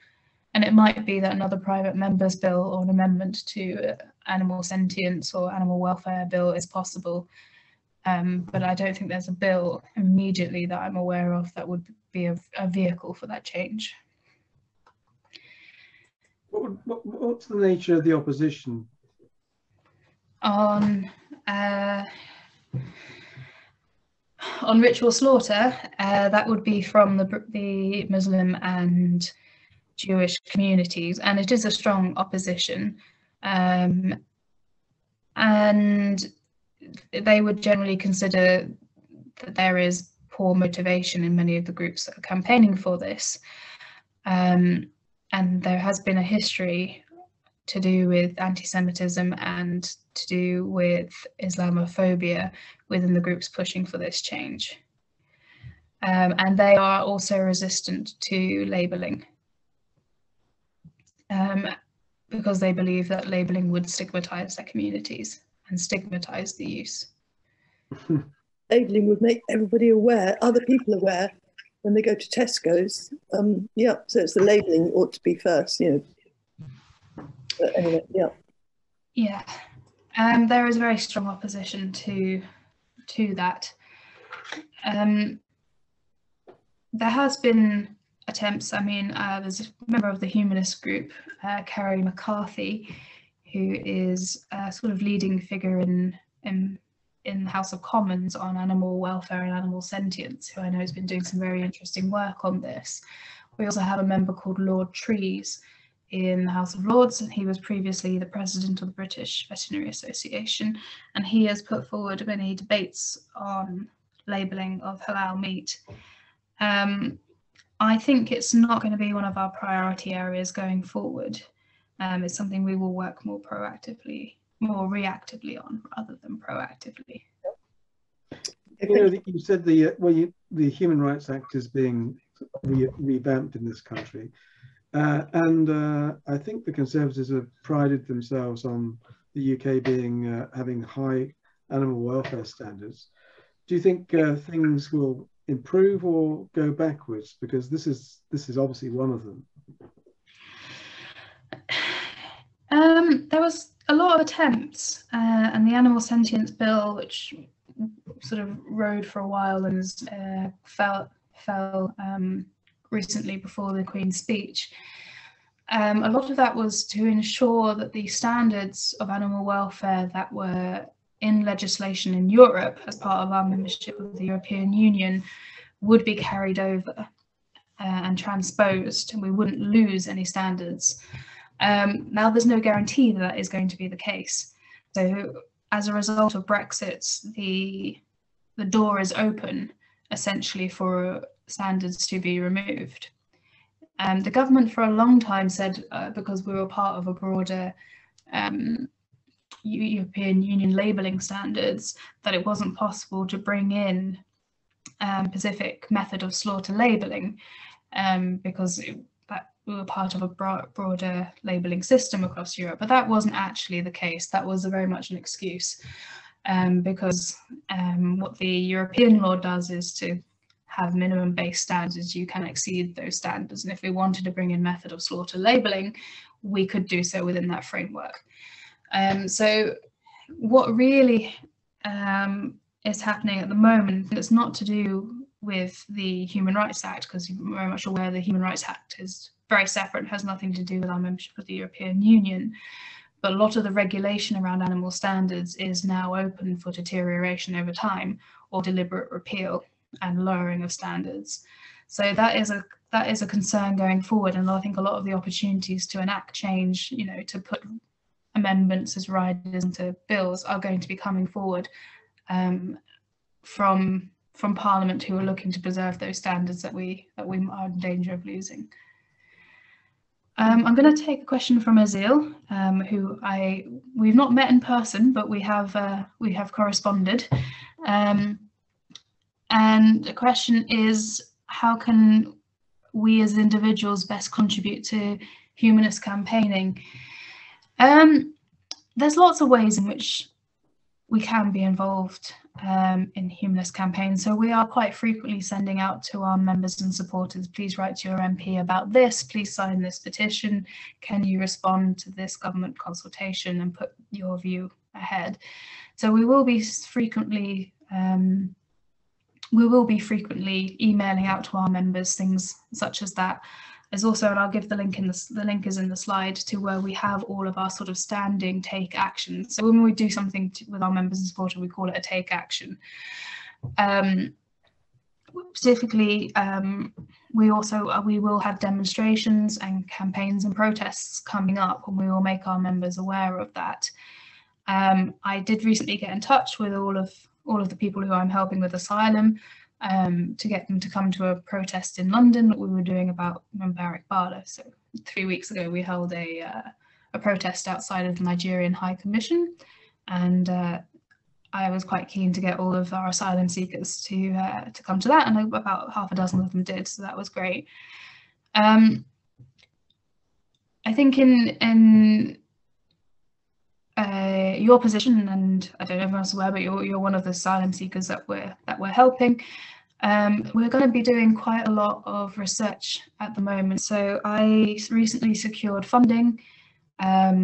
And it might be that another private member's bill or an amendment to animal sentience or animal welfare bill is possible. But I don't think there's a bill immediately that I'm aware of that would be a vehicle for that change. What's the nature of the opposition? On ritual slaughter, that would be from the Muslim and Jewish communities, and it is a strong opposition. And they would generally consider that there is poor motivation in many of the groups that are campaigning for this. And there has been a history to do with anti-Semitism and to do with Islamophobia within the groups pushing for this change. And they are also resistant to labelling because they believe that labelling would stigmatise their communities and stigmatise the use. Labelling would make everybody aware, other people aware, when they go to Tesco's. Yeah, so it's the labelling ought to be first, you know. But anyway, yeah. Yeah, there is very strong opposition to that. There has been attempts. I mean, there's a member of the Humanist group, Kerry McCarthy, who is a sort of leading figure in the House of Commons on animal welfare and animal sentience, who I know has been doing some very interesting work on this. We also have a member called Lord Trees, in the House of Lords, and he was previously the president of the British Veterinary Association, and he has put forward many debates on labelling of halal meat. I think it's not going to be one of our priority areas going forward. It's something we will work more reactively on rather than proactively. You said the Human Rights Act is being revamped in this country, and I think the Conservatives have prided themselves on the UK being having high animal welfare standards. Do you think things will improve or go backwards? Because this is obviously one of them. There was a lot of attempts, and the Animal Sentience Bill, which sort of rode for a while and fell recently before the Queen's speech. A lot of that was to ensure that the standards of animal welfare that were in legislation in Europe as part of our membership of the European Union would be carried over and transposed, and we wouldn't lose any standards. Now there's no guarantee that that is going to be the case. So as a result of Brexit, the door is open essentially for standards to be removed. The government for a long time said, because we were part of a broader European Union labelling standards, that it wasn't possible to bring in Pacific method of slaughter labelling because we were part of a broader labelling system across Europe. But that wasn't actually the case. That was very much an excuse because what the European law does is to have minimum base standards. You can exceed those standards, and if we wanted to bring in method of slaughter labelling, we could do so within that framework. So what really is happening at the moment is not to do with the Human Rights Act, because you're very much aware the Human Rights Act is very separate and has nothing to do with our membership of the European Union. But a lot of the regulation around animal standards is now open for deterioration over time or deliberate repeal and lowering of standards. So that is a concern going forward, and I think a lot of the opportunities to enact change, to put amendments as riders into bills, are going to be coming forward from Parliament, who are looking to preserve those standards that we are in danger of losing. I'm going to take a question from Azil, who we've not met in person, but we have corresponded. And the question is, how can we as individuals best contribute to humanist campaigning? There's lots of ways in which we can be involved in humanist campaigns. So we are quite frequently sending out to our members and supporters, please write to your MP about this, please sign this petition, can you respond to this government consultation and put your view ahead. So we will be frequently emailing out to our members things such as that. There's also, and I'll give the link the link is in the slide, to where we have all of our sort of standing take actions. So when we do something with our members and supporters, we call it a take action. Specifically, we will have demonstrations and campaigns and protests coming up, and we will make our members aware of that. I did recently get in touch with all of the people who I'm helping with asylum, to get them to come to a protest in London that we were doing about Mubarak Bala. So 3 weeks ago we held a protest outside of the Nigerian High Commission, and I was quite keen to get all of our asylum seekers to come to that, and about half a dozen of them did, so that was great. I think in your position, and I don't know if everyone's aware, but you're one of the asylum seekers that we're helping. We're going to be doing quite a lot of research at the moment. So I recently secured funding at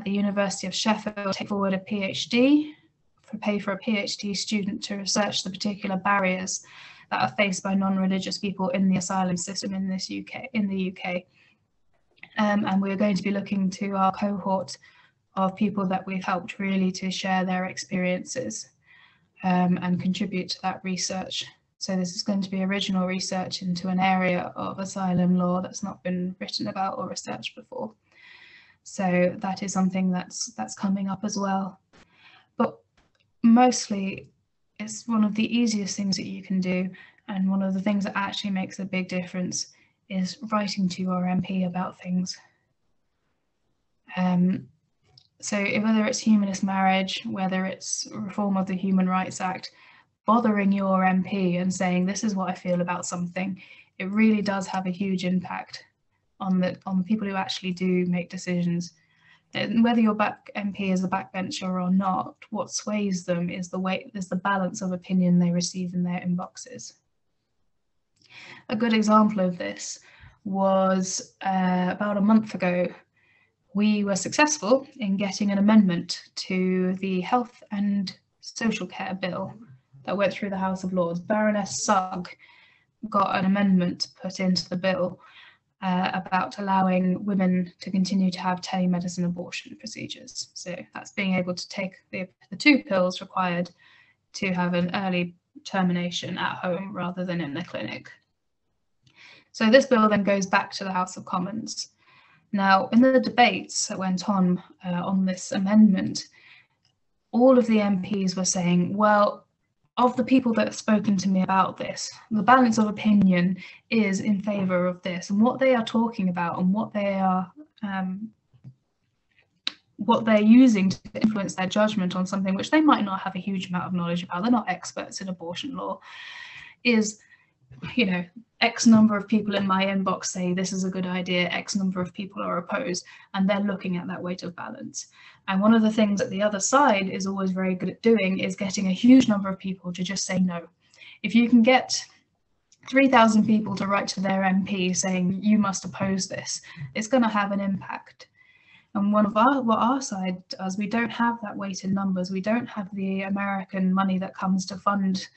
the University of Sheffield to take forward a PhD, pay for a PhD student to research the particular barriers that are faced by non-religious people in the asylum system in the UK. And we're going to be looking to our cohort of people that we've helped really to share their experiences and contribute to that research. So this is going to be original research into an area of asylum law that's not been written about or researched before. So that is something that's coming up as well. But mostly it's one of the easiest things that you can do, and one of the things that actually makes a big difference is writing to your MP about things. So whether it's humanist marriage, whether it's reform of the Human Rights Act, bothering your MP and saying, this is what I feel about something, it really does have a huge impact on the people who actually do make decisions. And whether your MP is a backbencher or not, what sways them is the balance of opinion they receive in their inboxes. A good example of this was about a month ago. We were successful in getting an amendment to the Health and Social Care Bill that went through the House of Lords. Baroness Sugg got an amendment put into the bill about allowing women to continue to have telemedicine abortion procedures. So that's being able to take the 2 pills required to have an early termination at home rather than in the clinic. So this bill then goes back to the House of Commons. Now, in the debates that went on this amendment, all of the MPs were saying, well, of the people that have spoken to me about this, the balance of opinion is in favour of this, and what they are talking about and what they're using to influence their judgment on something which they might not have a huge amount of knowledge about, they're not experts in abortion law, is, you know, X number of people in my inbox say this is a good idea, X number of people are opposed, and they're looking at that weight of balance. And one of the things that the other side is always very good at doing is getting a huge number of people to just say no. If you can get 3,000 people to write to their MP saying you must oppose this, it's going to have an impact. And what our side does, we don't have that weight in numbers. We don't have the American money that comes to fund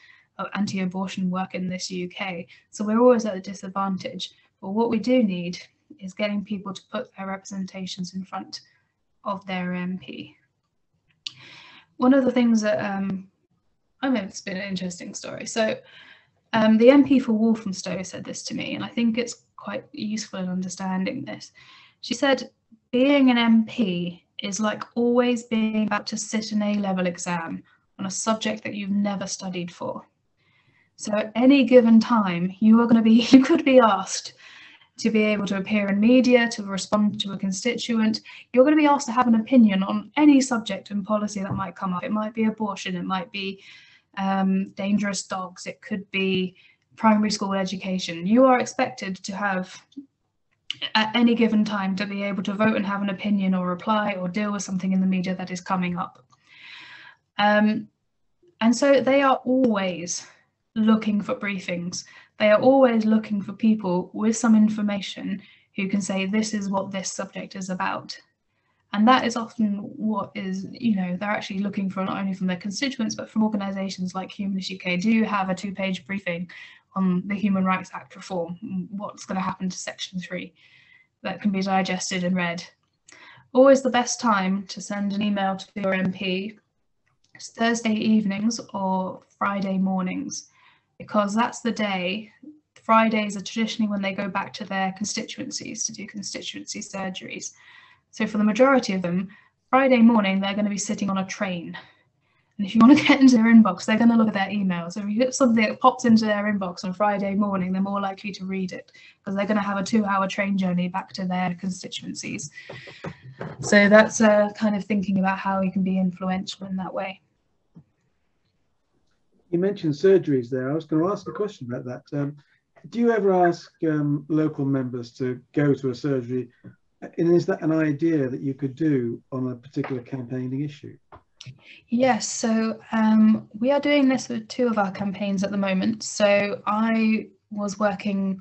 anti-abortion work in this UK. So we're always at a disadvantage. But what we do need is getting people to put their representations in front of their MP. One of the things that, I mean, it's been an interesting story. So the MP for Walthamstow said this to me, and I think it's quite useful in understanding this. She said, being an MP is like always being about to sit an A-level exam on a subject that you've never studied for. So at any given time, you could be asked to be able to appear in media, to respond to a constituent. You're going to be asked to have an opinion on any subject and policy that might come up. It might be abortion, it might be dangerous dogs, it could be primary school education. You are expected to have, at any given time, to be able to vote and have an opinion or reply or deal with something in the media that is coming up. And so they are always looking for briefings. They are always looking for people with some information who can say, this is what this subject is about. And that is often what is, you know, they're actually looking for, not only from their constituents, but from organisations like Humanist UK do have a 2-page briefing on the Human Rights Act reform, what's going to happen to Section 3, that can be digested and read. Always the best time to send an email to your MP is Thursday evenings or Friday mornings, because that's the day. Fridays are traditionally when they go back to their constituencies to do constituency surgeries. So for the majority of them, Friday morning, they're going to be sitting on a train. And if you want to get into their inbox, they're going to look at their emails. So if you get something that pops into their inbox on Friday morning, they're more likely to read it because they're going to have a 2-hour train journey back to their constituencies. So that's kind of thinking about how you can be influential in that way. You mentioned surgeries there. I was going to ask a question about that. Do you ever ask local members to go to a surgery? And is that an idea that you could do on a particular campaigning issue? Yes, so we are doing this with 2 of our campaigns at the moment. So I was working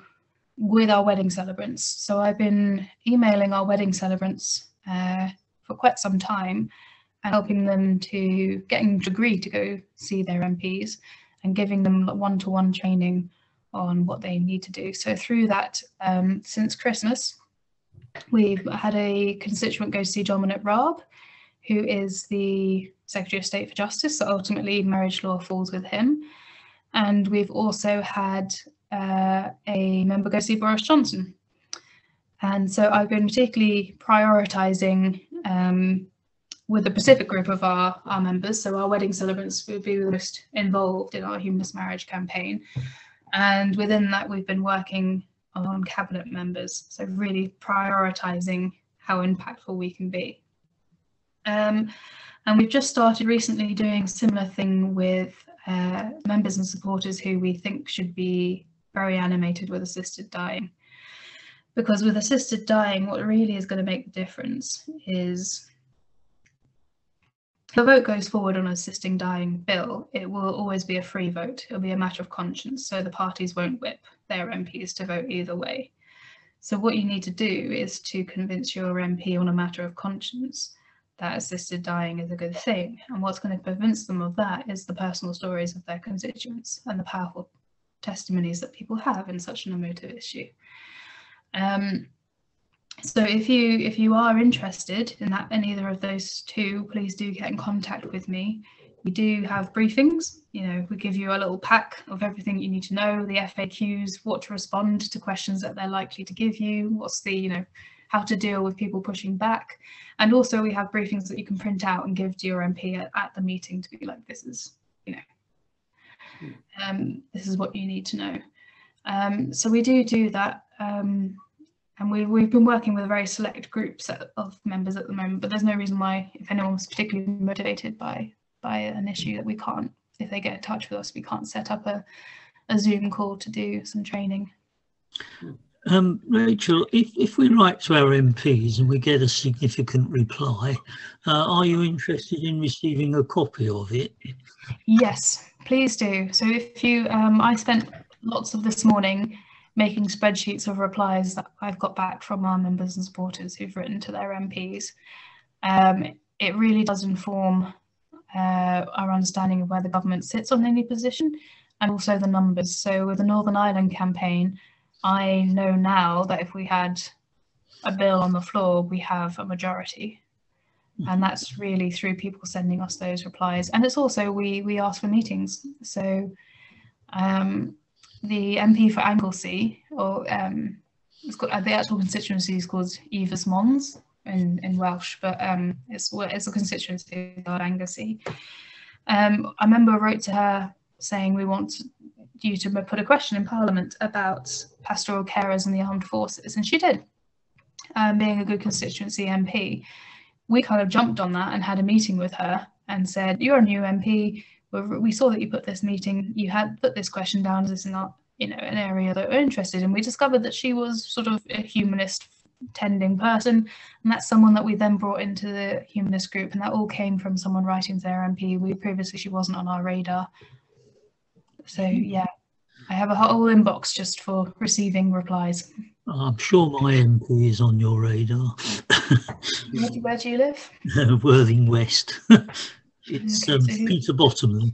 with our wedding celebrants. So I've been emailing our wedding celebrants for quite some time and helping them to getting to agree to go see their MPs and giving them one-to-one training on what they need to do. So through that, since Christmas, we've had a constituent go to see Dominic Raab, who is the Secretary of State for Justice, so ultimately marriage law falls with him. And we've also had a member go see Boris Johnson. And so I've been particularly prioritising with the Pacific group of our members, so our wedding celebrants would be the most involved in our humanist marriage campaign. And within that, we've been working on cabinet members, so really prioritising how impactful we can be. And we've just started recently doing a similar thing with members and supporters who we think should be very animated with assisted dying. Because with assisted dying, what really is going to make the difference is if the vote goes forward on an assisting dying bill, it will always be a free vote. It'll be a matter of conscience, so the parties won't whip their MPs to vote either way. So what you need to do is to convince your MP on a matter of conscience that assisted dying is a good thing. And what's going to convince them of that is the personal stories of their constituents and the powerful testimonies that people have in such an emotive issue. So if you are interested in that, in either of those two, please do get in contact with me. We do have briefings, we give you a little pack of everything you need to know, the FAQs, what to respond to questions that they're likely to give you, what's the, how to deal with people pushing back. And also we have briefings that you can print out and give to your MP at the meeting to be like, this is, this is what you need to know. So we do that. And we've been working with a very select group set of members at the moment, but there's no reason why, if anyone's particularly motivated by an issue, that we can't, if they get in touch with us, we can't set up a Zoom call to do some training. Rachel, if we write to our MPs and we get a significant reply, are you interested in receiving a copy of it? Yes, please do. So if you, I spent lots of this morning making spreadsheets of replies that I've got back from our members and supporters who've written to their MPs. It really does inform our understanding of where the government sits on any position, and also the numbers. So with the Northern Ireland campaign, I know now that if we had a bill on the floor, we have a majority. And that's really through people sending us those replies. And it's also, we ask for meetings. So the MP for Anglesey, or it's got, the actual constituency is called Yves Mons in Welsh, but it's a constituency of Anglesey. A member wrote to her saying, we want you to put a question in Parliament about pastoral carers in the armed forces, and she did. Being a good constituency MP, we kind of jumped on that and had a meeting with her and said, you're a new MP, we saw that you put this meeting, you had put this question down, is this not, an area that we're interested in? We discovered that she was sort of a humanist tending person, and that's someone that we then brought into the humanist group, and that all came from someone writing to their MP. Previously she wasn't on our radar. So yeah, I have a whole inbox just for receiving replies. I'm sure my MP is on your radar. Where do you live? Worthing West. It's Okay, so Peter Bottomley.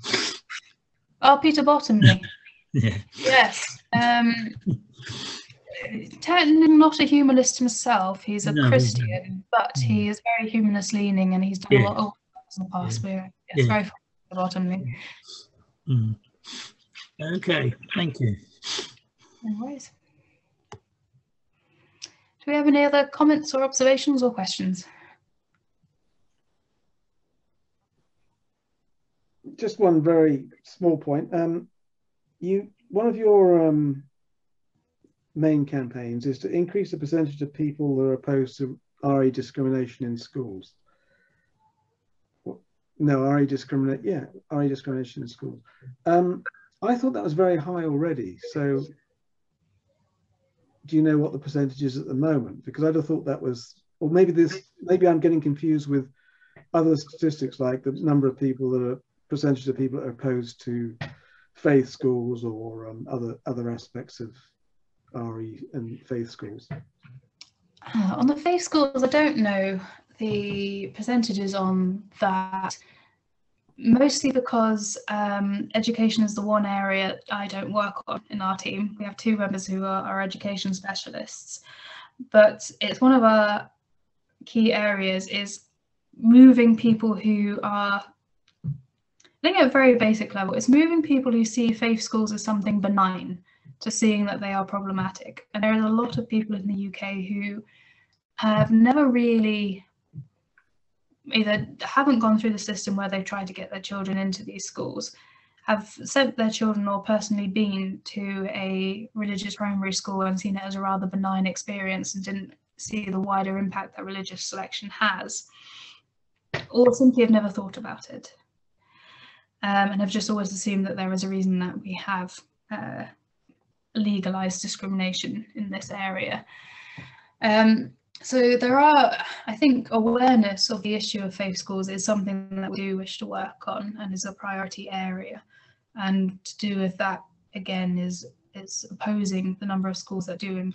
Oh, Peter Bottomley. Yeah. Yes. Technically not a humanist himself. He's a Christian, but he is very humanist leaning, and he's done a lot of work in the past. It's very fun, Peter Bottomley. Okay, thank you. No worries. Do we have any other comments or observations or questions? Just one very small point. One of your main campaigns is to increase the percentage of people that are opposed to RE discrimination in schools. No, RE discrimination in schools. I thought that was very high already. So do you know what the percentage is at the moment? Because I'd have thought that was, or maybe I'm getting confused with other statistics, like the number of people that are, percentage of people that are opposed to faith schools or other aspects of RE and faith schools. On the faith schools, I don't know the percentages on that, mostly because education is the one area I don't work on in our team. We have two members who are our education specialists, but it's one of our key areas is moving people who are think at a very basic level, it's moving people who see faith schools as something benign to seeing that they are problematic. And there is a lot of people in the UK who have never really either haven't gone through the system where they've tried to get their children into these schools, have sent their children or personally been to a religious primary school and seen it as a rather benign experience and didn't see the wider impact that religious selection has, or simply have never thought about it, and have just always assumed that there is a reason that we have legalized discrimination in this area. So there are, I think, awareness of the issue of faith schools is something that we do wish to work on and is a priority area. And to do with that, again, is opposing the number of schools that do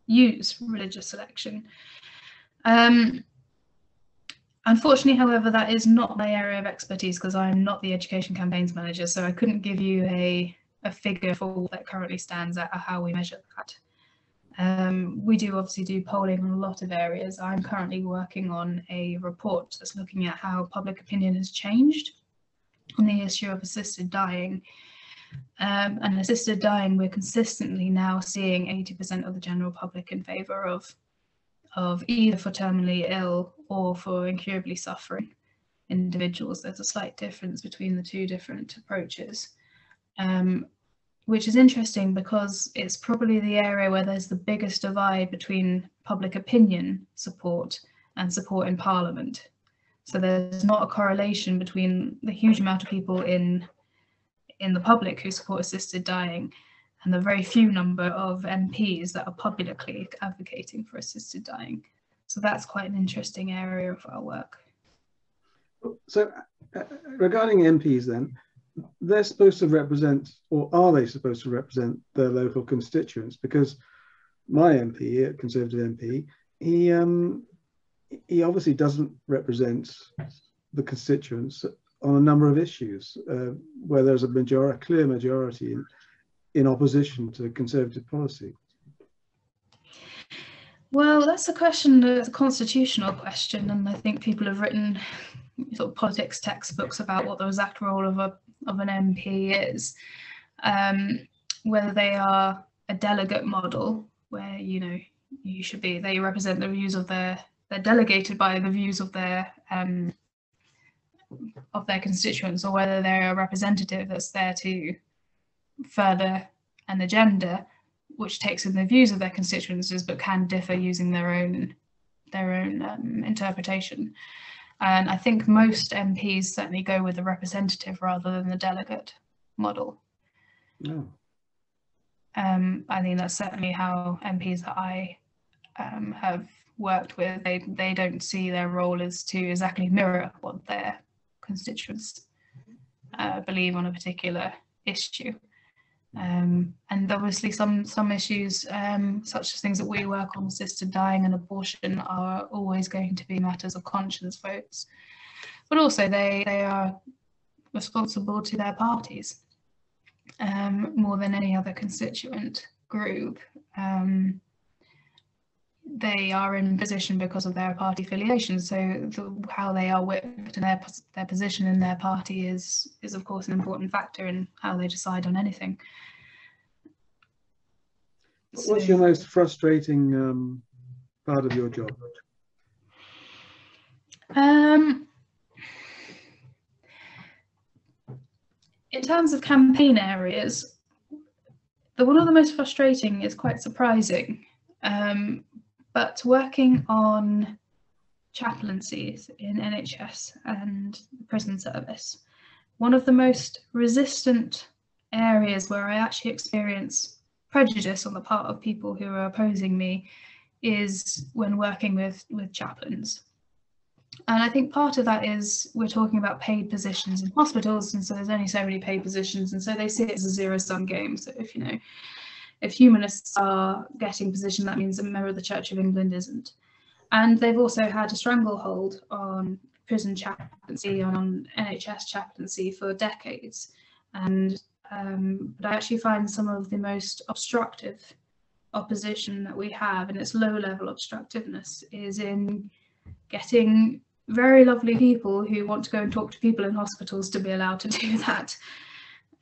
use religious selection. Unfortunately, however, that is not my area of expertise because I'm not the education campaigns manager, so I couldn't give you a figure for what that currently stands at or how we measure that. We do obviously do polling on a lot of areas. I'm currently working on a report that's looking at how public opinion has changed on the issue of assisted dying. And assisted dying, we're consistently now seeing 80% of the general public in favour of either for terminally ill or for incurably suffering individuals. There's a slight difference between the two different approaches. Which is interesting because it's probably the area where there's the biggest divide between public opinion support and support in Parliament. So there's not a correlation between the huge amount of people in the public who support assisted dying and the very few number of MPs that are publicly advocating for assisted dying. So that's quite an interesting area of our work. So regarding MPs then, they're supposed to represent, or are they supposed to represent their local constituents? Because my MP, a Conservative MP, he obviously doesn't represent the constituents on a number of issues where there's a clear majority in opposition to Conservative policy. Well, that's a question, a constitutional question, and I think people have written sort of politics textbooks about what the exact role of an MP is, whether they are a delegate model where they represent the views of they're delegated by the views of their constituents, or whether they're a representative that's there to further an agenda which takes in the views of their constituencies but can differ using their own interpretation. And I think most MPs certainly go with the representative rather than the delegate model. No. I think that's certainly how MPs that I have worked with, they don't see their role as to exactly mirror what their constituents believe on a particular issue. And obviously some issues, such as things that we work on, assisted dying and abortion, are always going to be matters of conscience votes. But also they are responsible to their parties more than any other constituent group. They are in position because of their party affiliation, so how they are whipped and their position in their party is of course an important factor in how they decide on anything. What's your most frustrating part of your job? In terms of campaign areas, one of the most frustrating is quite surprising. But working on chaplaincies in NHS and the prison service, one of the most resistant areas where I actually experience prejudice on the part of people who are opposing me is when working with chaplains. And I think part of that is we're talking about paid positions in hospitals, and so there's only so many paid positions, and so they see it as a zero-sum game. So if humanists are getting a position, that means a member of the Church of England isn't. And they've also had a stranglehold on prison chaplaincy, on NHS chaplaincy for decades. And but I actually find some of the most obstructive opposition that we have, and its low-level obstructiveness, is in getting very lovely people who want to go and talk to people in hospitals to be allowed to do that.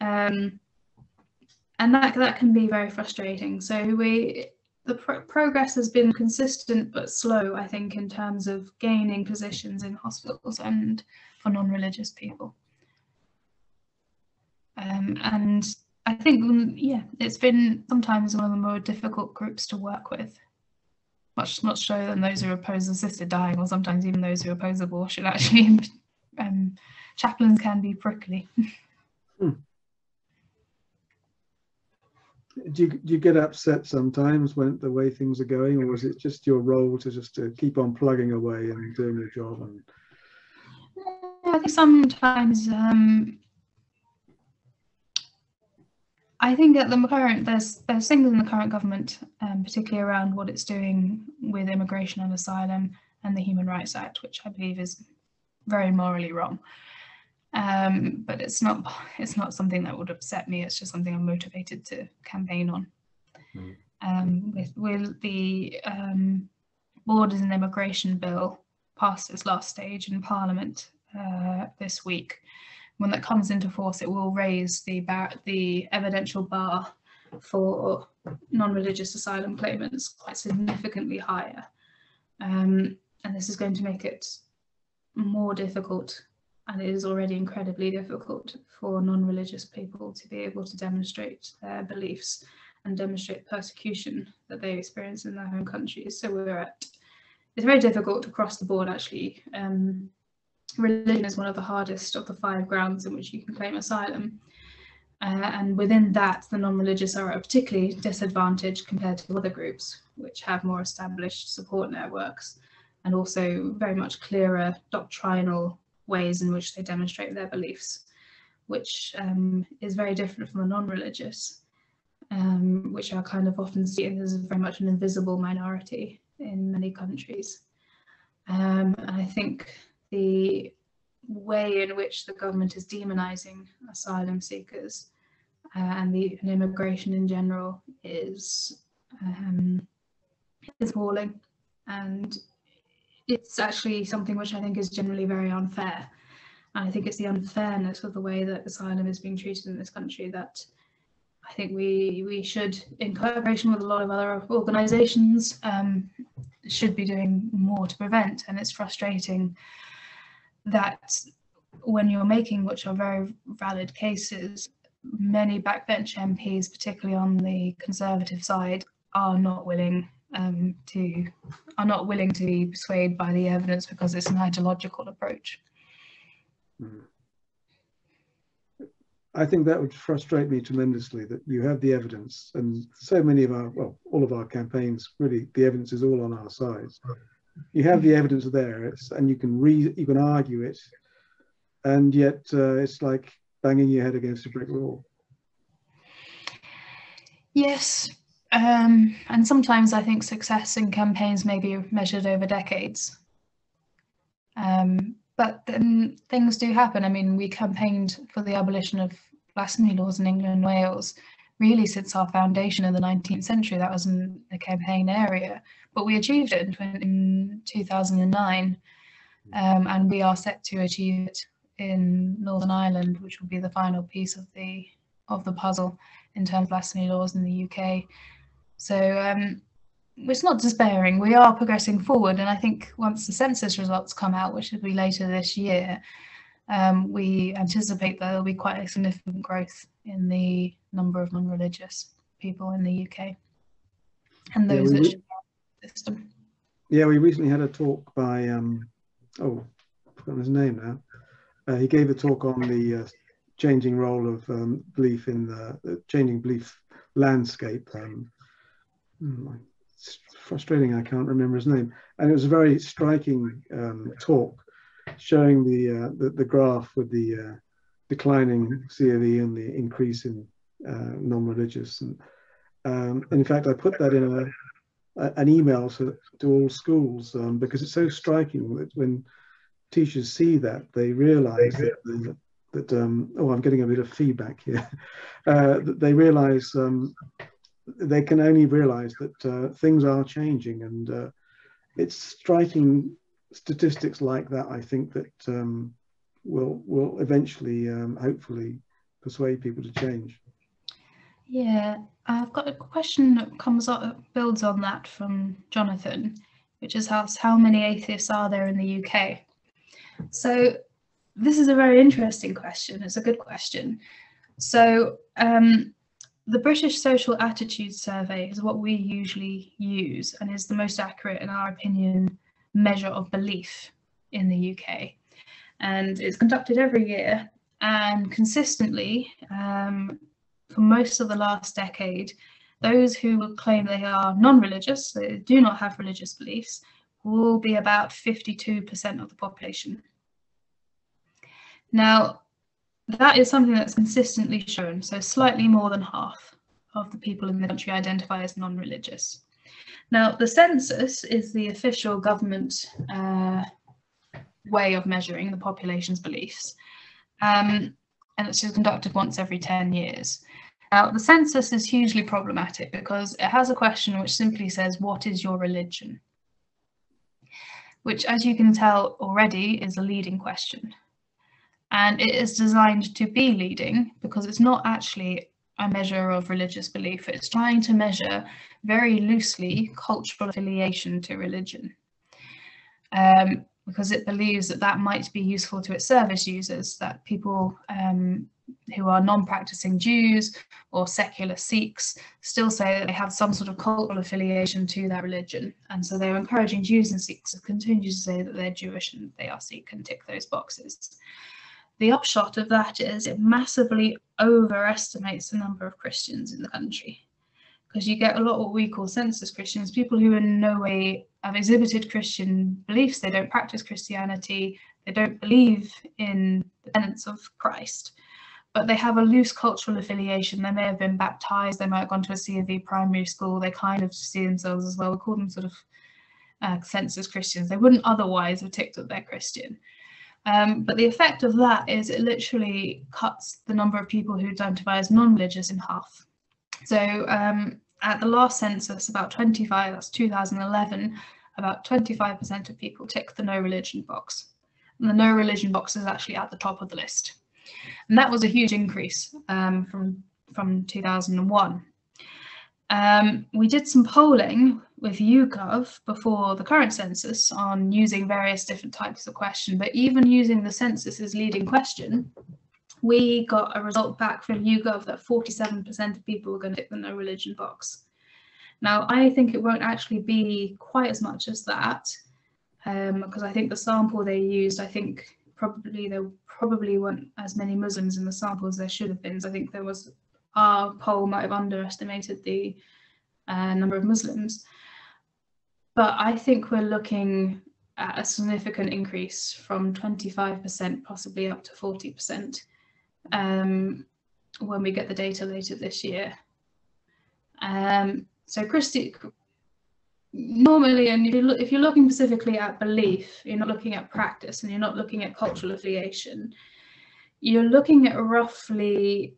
And that can be very frustrating. So the progress has been consistent but slow, I think, in terms of gaining positions in hospitals and for non-religious people. And I think, yeah, it's been sometimes one of the more difficult groups to work with. Much so than those who oppose assisted dying, or sometimes even those who oppose abortion. Actually, chaplains can be prickly. Do you get upset sometimes when the way things are going, or is it just your role to keep on plugging away and doing your job? And I think sometimes I think at the current there's things in the current government, particularly around what it's doing with immigration and asylum and the Human Rights Act, which I believe is very morally wrong. But it's not something that would upset me. It's just something I'm motivated to campaign on. With the Borders and Immigration Bill passed its last stage in Parliament this week. When that comes into force, it will raise the evidential bar for non-religious asylum claimants quite significantly higher, and this is going to make it more difficult. And it is already incredibly difficult for non-religious people to be able to demonstrate their beliefs and demonstrate persecution that they experience in their home countries. So it's very difficult across the board, actually. Religion is one of the hardest of the 5 grounds in which you can claim asylum. And within that, the non-religious are at a particularly disadvantaged compared to other groups, which have more established support networks and also very much clearer doctrinal ways in which they demonstrate their beliefs, which is very different from the non-religious, which are kind of often seen as very much an invisible minority in many countries. And I think the way in which the government is demonising asylum seekers and immigration in general is appalling, and it's actually something which I think is generally very unfair. And I think it's the unfairness of the way that asylum is being treated in this country that I think we should, in collaboration with a lot of other organisations, should be doing more to prevent. And it's frustrating that when you're making, which are very valid cases, many backbench MPs, particularly on the Conservative side, are not willing to be swayed by the evidence because it's an ideological approach. I think that would frustrate me tremendously, that you have the evidence, and so many of all of our campaigns, really, the evidence is all on our side. You have the evidence there, and you can argue it, and yet it's like banging your head against a brick wall. Yes, and sometimes I think success in campaigns may be measured over decades. But then things do happen. I mean, we campaigned for the abolition of blasphemy laws in England and Wales really since our foundation in the 19th century. That was in the campaign area, but we achieved it in 2009, and we are set to achieve it in Northern Ireland, which will be the final piece of the puzzle in terms of blasphemy laws in the UK. So it's not despairing. We are progressing forward, and I think once the census results come out, which will be later this year, we anticipate that there will be quite a significant growth in the number of non-religious people in the UK and those that should be in the system. Yeah, we recently had a talk by I've forgotten his name now. He gave a talk on the changing role of belief in the changing belief landscape. It's frustrating, I can't remember his name. And it was a very striking talk, showing the graph with the declining C of E and the increase in non-religious. And in fact, I put that in an email to all schools because it's so striking that when teachers see that, they realise that I'm getting a bit of feedback here. That they realise they can only realise that things are changing, and it's striking statistics like that, I think that will eventually, hopefully, persuade people to change. Yeah, I've got a question that builds on that from Jonathan, which is how many atheists are there in the UK? So this is a very interesting question. It's a good question. So the British Social Attitude Survey is what we usually use and is the most accurate, in our opinion, measure of belief in the UK. And it's conducted every year, and consistently, for most of the last decade, those who will claim they are non-religious, they do not have religious beliefs, will be about 52% of the population. Now, that is something that's consistently shown, so slightly more than half of the people in the country identify as non-religious. Now, the census is the official government way of measuring the population's beliefs, and it's conducted once every 10 years. Now, the census is hugely problematic because it has a question which simply says, what is your religion? Which, as you can tell already, is a leading question. And it is designed to be leading because it's not actually a measure of religious belief. It's trying to measure very loosely cultural affiliation to religion, because it believes that that might be useful to its service users, that people who are non-practicing Jews or secular Sikhs still say that they have some sort of cultural affiliation to their religion. And so they're encouraging Jews and Sikhs to continue to say that they're Jewish and they are Sikh and tick those boxes. The upshot of that is it massively overestimates the number of Christians in the country, because you get a lot of what we call census Christians, people who in no way have exhibited Christian beliefs. They don't practice Christianity, they don't believe in the tenets of Christ, but they have a loose cultural affiliation. They may have been baptized, they might have gone to a C of E primary school, they kind of see themselves as well. We call them sort of census Christians. They wouldn't otherwise have ticked that they're Christian. But the effect of that is it literally cuts the number of people who identify as non-religious in half. So at the last census, about 25, that's 2011, about 25% of people tick the no religion box. And the no religion box is actually at the top of the list. And that was a huge increase from 2001. We did some polling with YouGov before the current census on using various different types of question, but even using the census's leading question, we got a result back from YouGov that 47% of people were going to tick the no religion box. Now, I think it won't actually be quite as much as that, because I think the sample they used, I think there probably weren't as many Muslims in the sample as there should have been. So I think our poll might have underestimated the number of Muslims. But I think we're looking at a significant increase from 25% possibly up to 40% when we get the data later this year. So normally, and if you're looking specifically at belief, you're not looking at practice and you're not looking at cultural affiliation, you're looking at roughly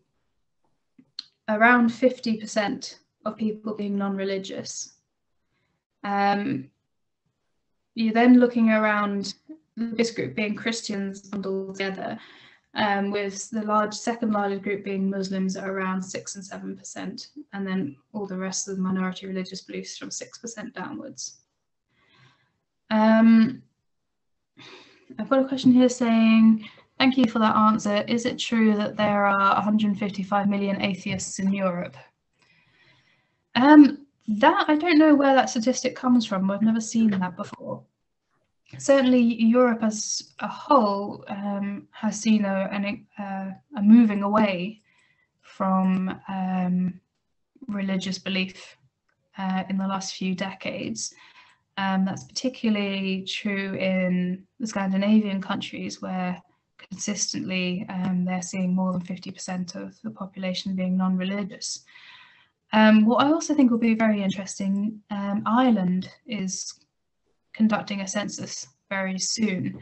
around 50% of people being non-religious. You're then looking around this group being Christians bundled together, with the second largest group being Muslims at around 6 and 7%, and then all the rest of the minority religious beliefs from 6% downwards. I've got a question here saying, thank you for that answer. Is it true that there are 155 million atheists in Europe? That I don't know where that statistic comes from. I've never seen that before. Certainly, Europe as a whole has seen a moving away from religious belief in the last few decades. That's particularly true in the Scandinavian countries, where consistently they're seeing more than 50% of the population being non-religious. What I also think will be very interesting, Ireland is conducting a census very soon,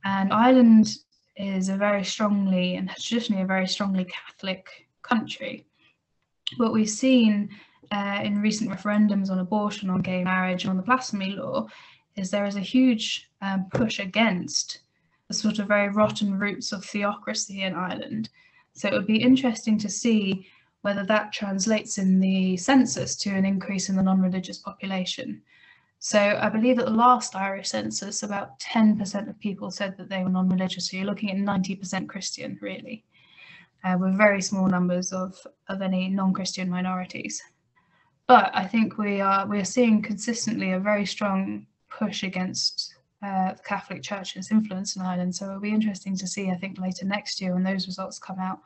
and Ireland is a very strongly and traditionally a very strongly Catholic country. What we've seen in recent referendums on abortion, on gay marriage, on the blasphemy law, is there is a huge push against the sort of very rotten roots of theocracy in Ireland. So it would be interesting to see whether that translates in the census to an increase in the non-religious population. So I believe at the last Irish census, about 10% of people said that they were non-religious. So you're looking at 90% Christian, really, with very small numbers of any non-Christian minorities. But I think we are seeing consistently a very strong push against the Catholic Church's influence in Ireland. So it'll be interesting to see, I think, later next year when those results come out,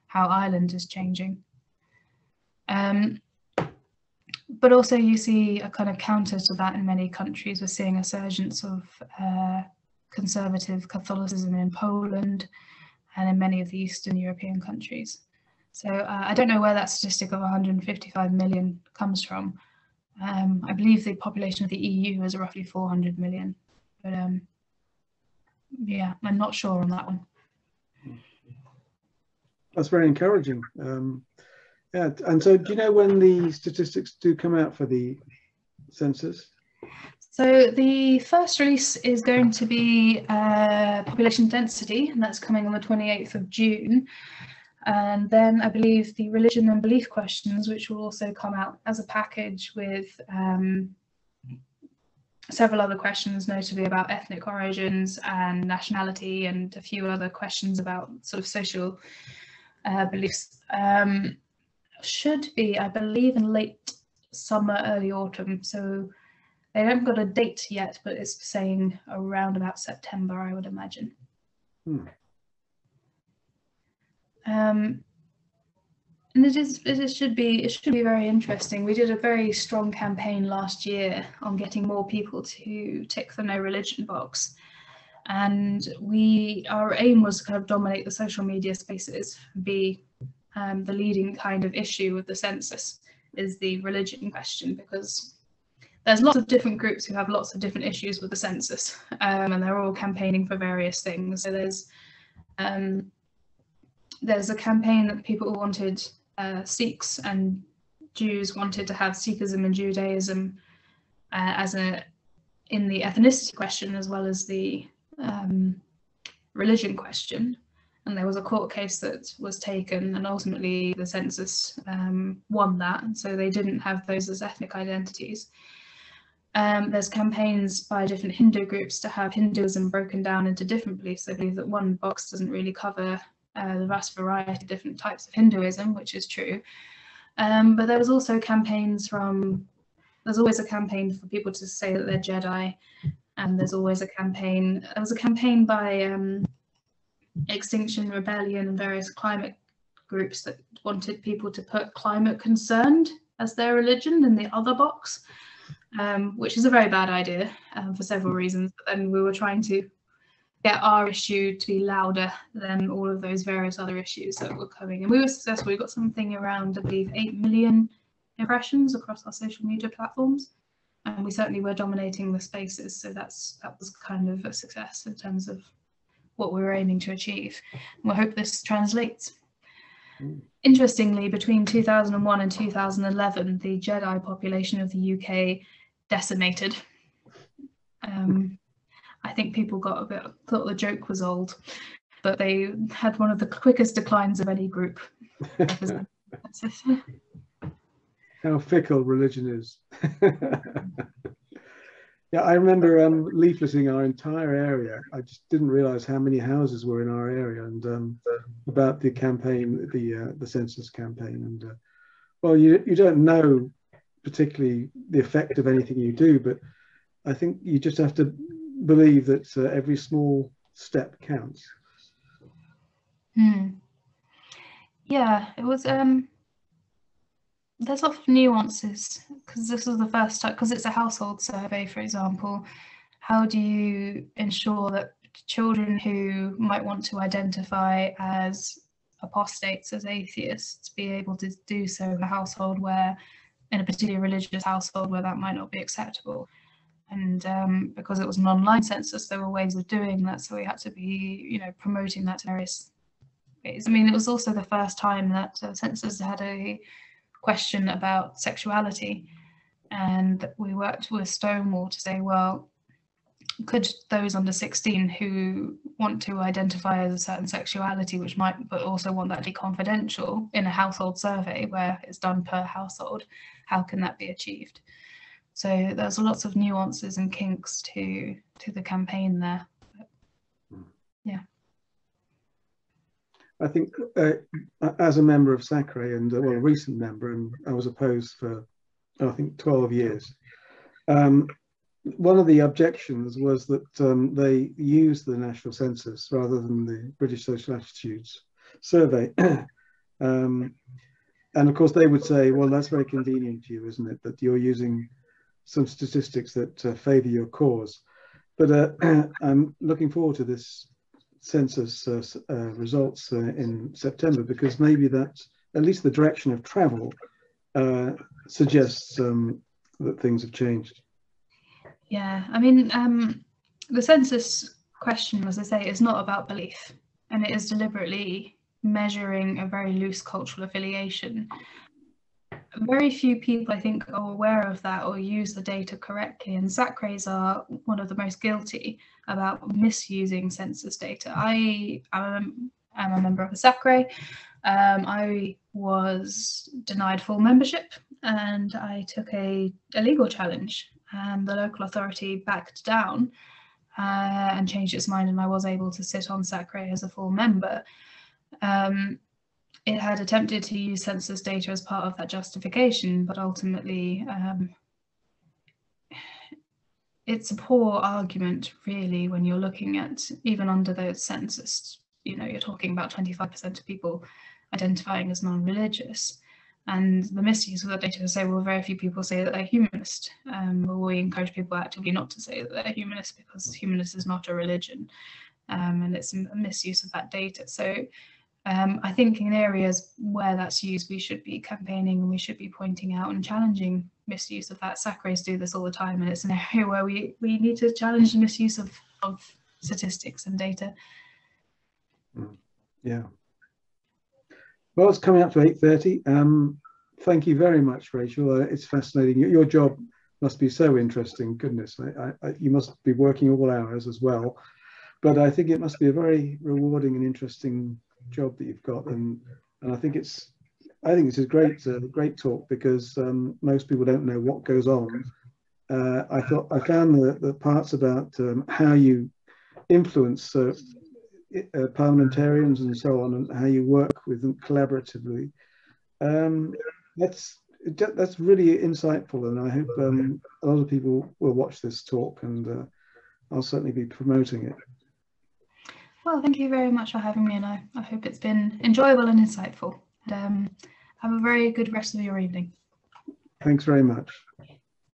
how Ireland is changing. But also you see a kind of counter to that in many countries. We're seeing a surgence of conservative Catholicism in Poland and in many of the Eastern European countries. So I don't know where that statistic of 155 million comes from. I believe the population of the EU is roughly 400 million, but yeah, I'm not sure on that one. That's very encouraging. Yeah, and so do you know when the statistics do come out for the census? So the first release is going to be population density, and that's coming on the 28th of June. And then I believe the religion and belief questions, which will also come out as a package with several other questions, notably about ethnic origins and nationality, and a few other questions about sort of social beliefs. Should be, I believe, in late summer, early autumn. So they haven't got a date yet, but it's saying around about September, I would imagine. And it should be very interesting. We did a very strong campaign last year on getting more people to tick the no religion box, and our aim was to kind of dominate the social media spaces, be the leading kind of issue with the census is the religion question, because there's lots of different groups who have lots of different issues with the census, and they're all campaigning for various things. So there's a campaign that people wanted, Sikhs and Jews wanted to have Sikhism and Judaism in the ethnicity question as well as the religion question. And there was a court case that was taken, and ultimately the census won that, and so they didn't have those as ethnic identities. There's campaigns by different Hindu groups to have Hinduism broken down into different beliefs. I believe that one box doesn't really cover the vast variety of different types of Hinduism, which is true. But there was also campaigns there's always a campaign for people to say that they're Jedi, and there was a campaign by Extinction Rebellion and various climate groups that wanted people to put climate concerned as their religion in the other box, which is a very bad idea for several reasons. But then we were trying to get our issue to be louder than all of those various other issues that were coming, and we were successful. We got something around, I believe, 8 million impressions across our social media platforms, and we certainly were dominating the spaces. So that was kind of a success in terms of what we were aiming to achieve. And we hope this translates. Interestingly, between 2001 and 2011, the Jedi population of the UK decimated. I think people thought the joke was old, but they had one of the quickest declines of any group. How fickle religion is. Yeah, I remember leafleting our entire area. I just didn't realise how many houses were in our area, and about the campaign, the census campaign. And well, you don't know particularly the effect of anything you do, but I think you just have to believe that every small step counts. Yeah, it was. There's lots of nuances, because this was the first time, because it's a household survey, for example. How do you ensure that children who might want to identify as apostates, as atheists, be able to do so in a household where, in a particularly religious household, where that might not be acceptable? And because it was an online census, there were ways of doing that, so we had to be, promoting that to various ways. I mean, it was also the first time that census had a question about sexuality, and we worked with Stonewall to say, well, could those under 16 who want to identify as a certain sexuality, which might but also want that to be confidential in a household survey where it's done per household, how can that be achieved? So there's lots of nuances and kinks to the campaign there. Yeah. I think as a member of SACRE and well, a recent member, and I was opposed for I think 12 years. One of the objections was that they used the national census rather than the British Social Attitudes survey. And of course they would say, well, that's very convenient to you, isn't it, that you're using some statistics that favour your cause. But I'm looking forward to this census results in September, because maybe that's at least the direction of travel suggests that things have changed. Yeah, I mean, the census question, as I say, is not about belief, and it is deliberately measuring a very loose cultural affiliation. Very few people, I think, are aware of that or use the data correctly, and SACREs are one of the most guilty about misusing census data. I am a member of a SACRE. I was denied full membership and I took a legal challenge, and the local authority backed down and changed its mind, and I was able to sit on SACRE as a full member. It had attempted to use census data as part of that justification, but ultimately it's a poor argument, really, when you're looking at, even under those census, you know, you're talking about 25% of people identifying as non-religious. And the misuse of that data to say, well, very few people say that they're humanist. Well, we encourage people actively not to say that they're humanist, because humanist is not a religion, and it's a misuse of that data. So I think in areas where that's used, we should be campaigning and we should be pointing out and challenging misuse of that. SACREs do this all the time, and it's an area where we need to challenge the misuse of statistics and data. Yeah. Well, it's coming up to 8:30. Thank you very much, Rachel. It's fascinating. Your job must be so interesting. Goodness, you must be working all hours as well. But I think it must be a very rewarding and interesting job that you've got, and I think it's a great talk, because most people don't know what goes on. I found the parts about how you influence parliamentarians and so on, and how you work with them collaboratively. That's really insightful, and I hope a lot of people will watch this talk, and I'll certainly be promoting it. Well, thank you very much for having me, and I hope it's been enjoyable and insightful. And have a very good rest of your evening. Thanks very much.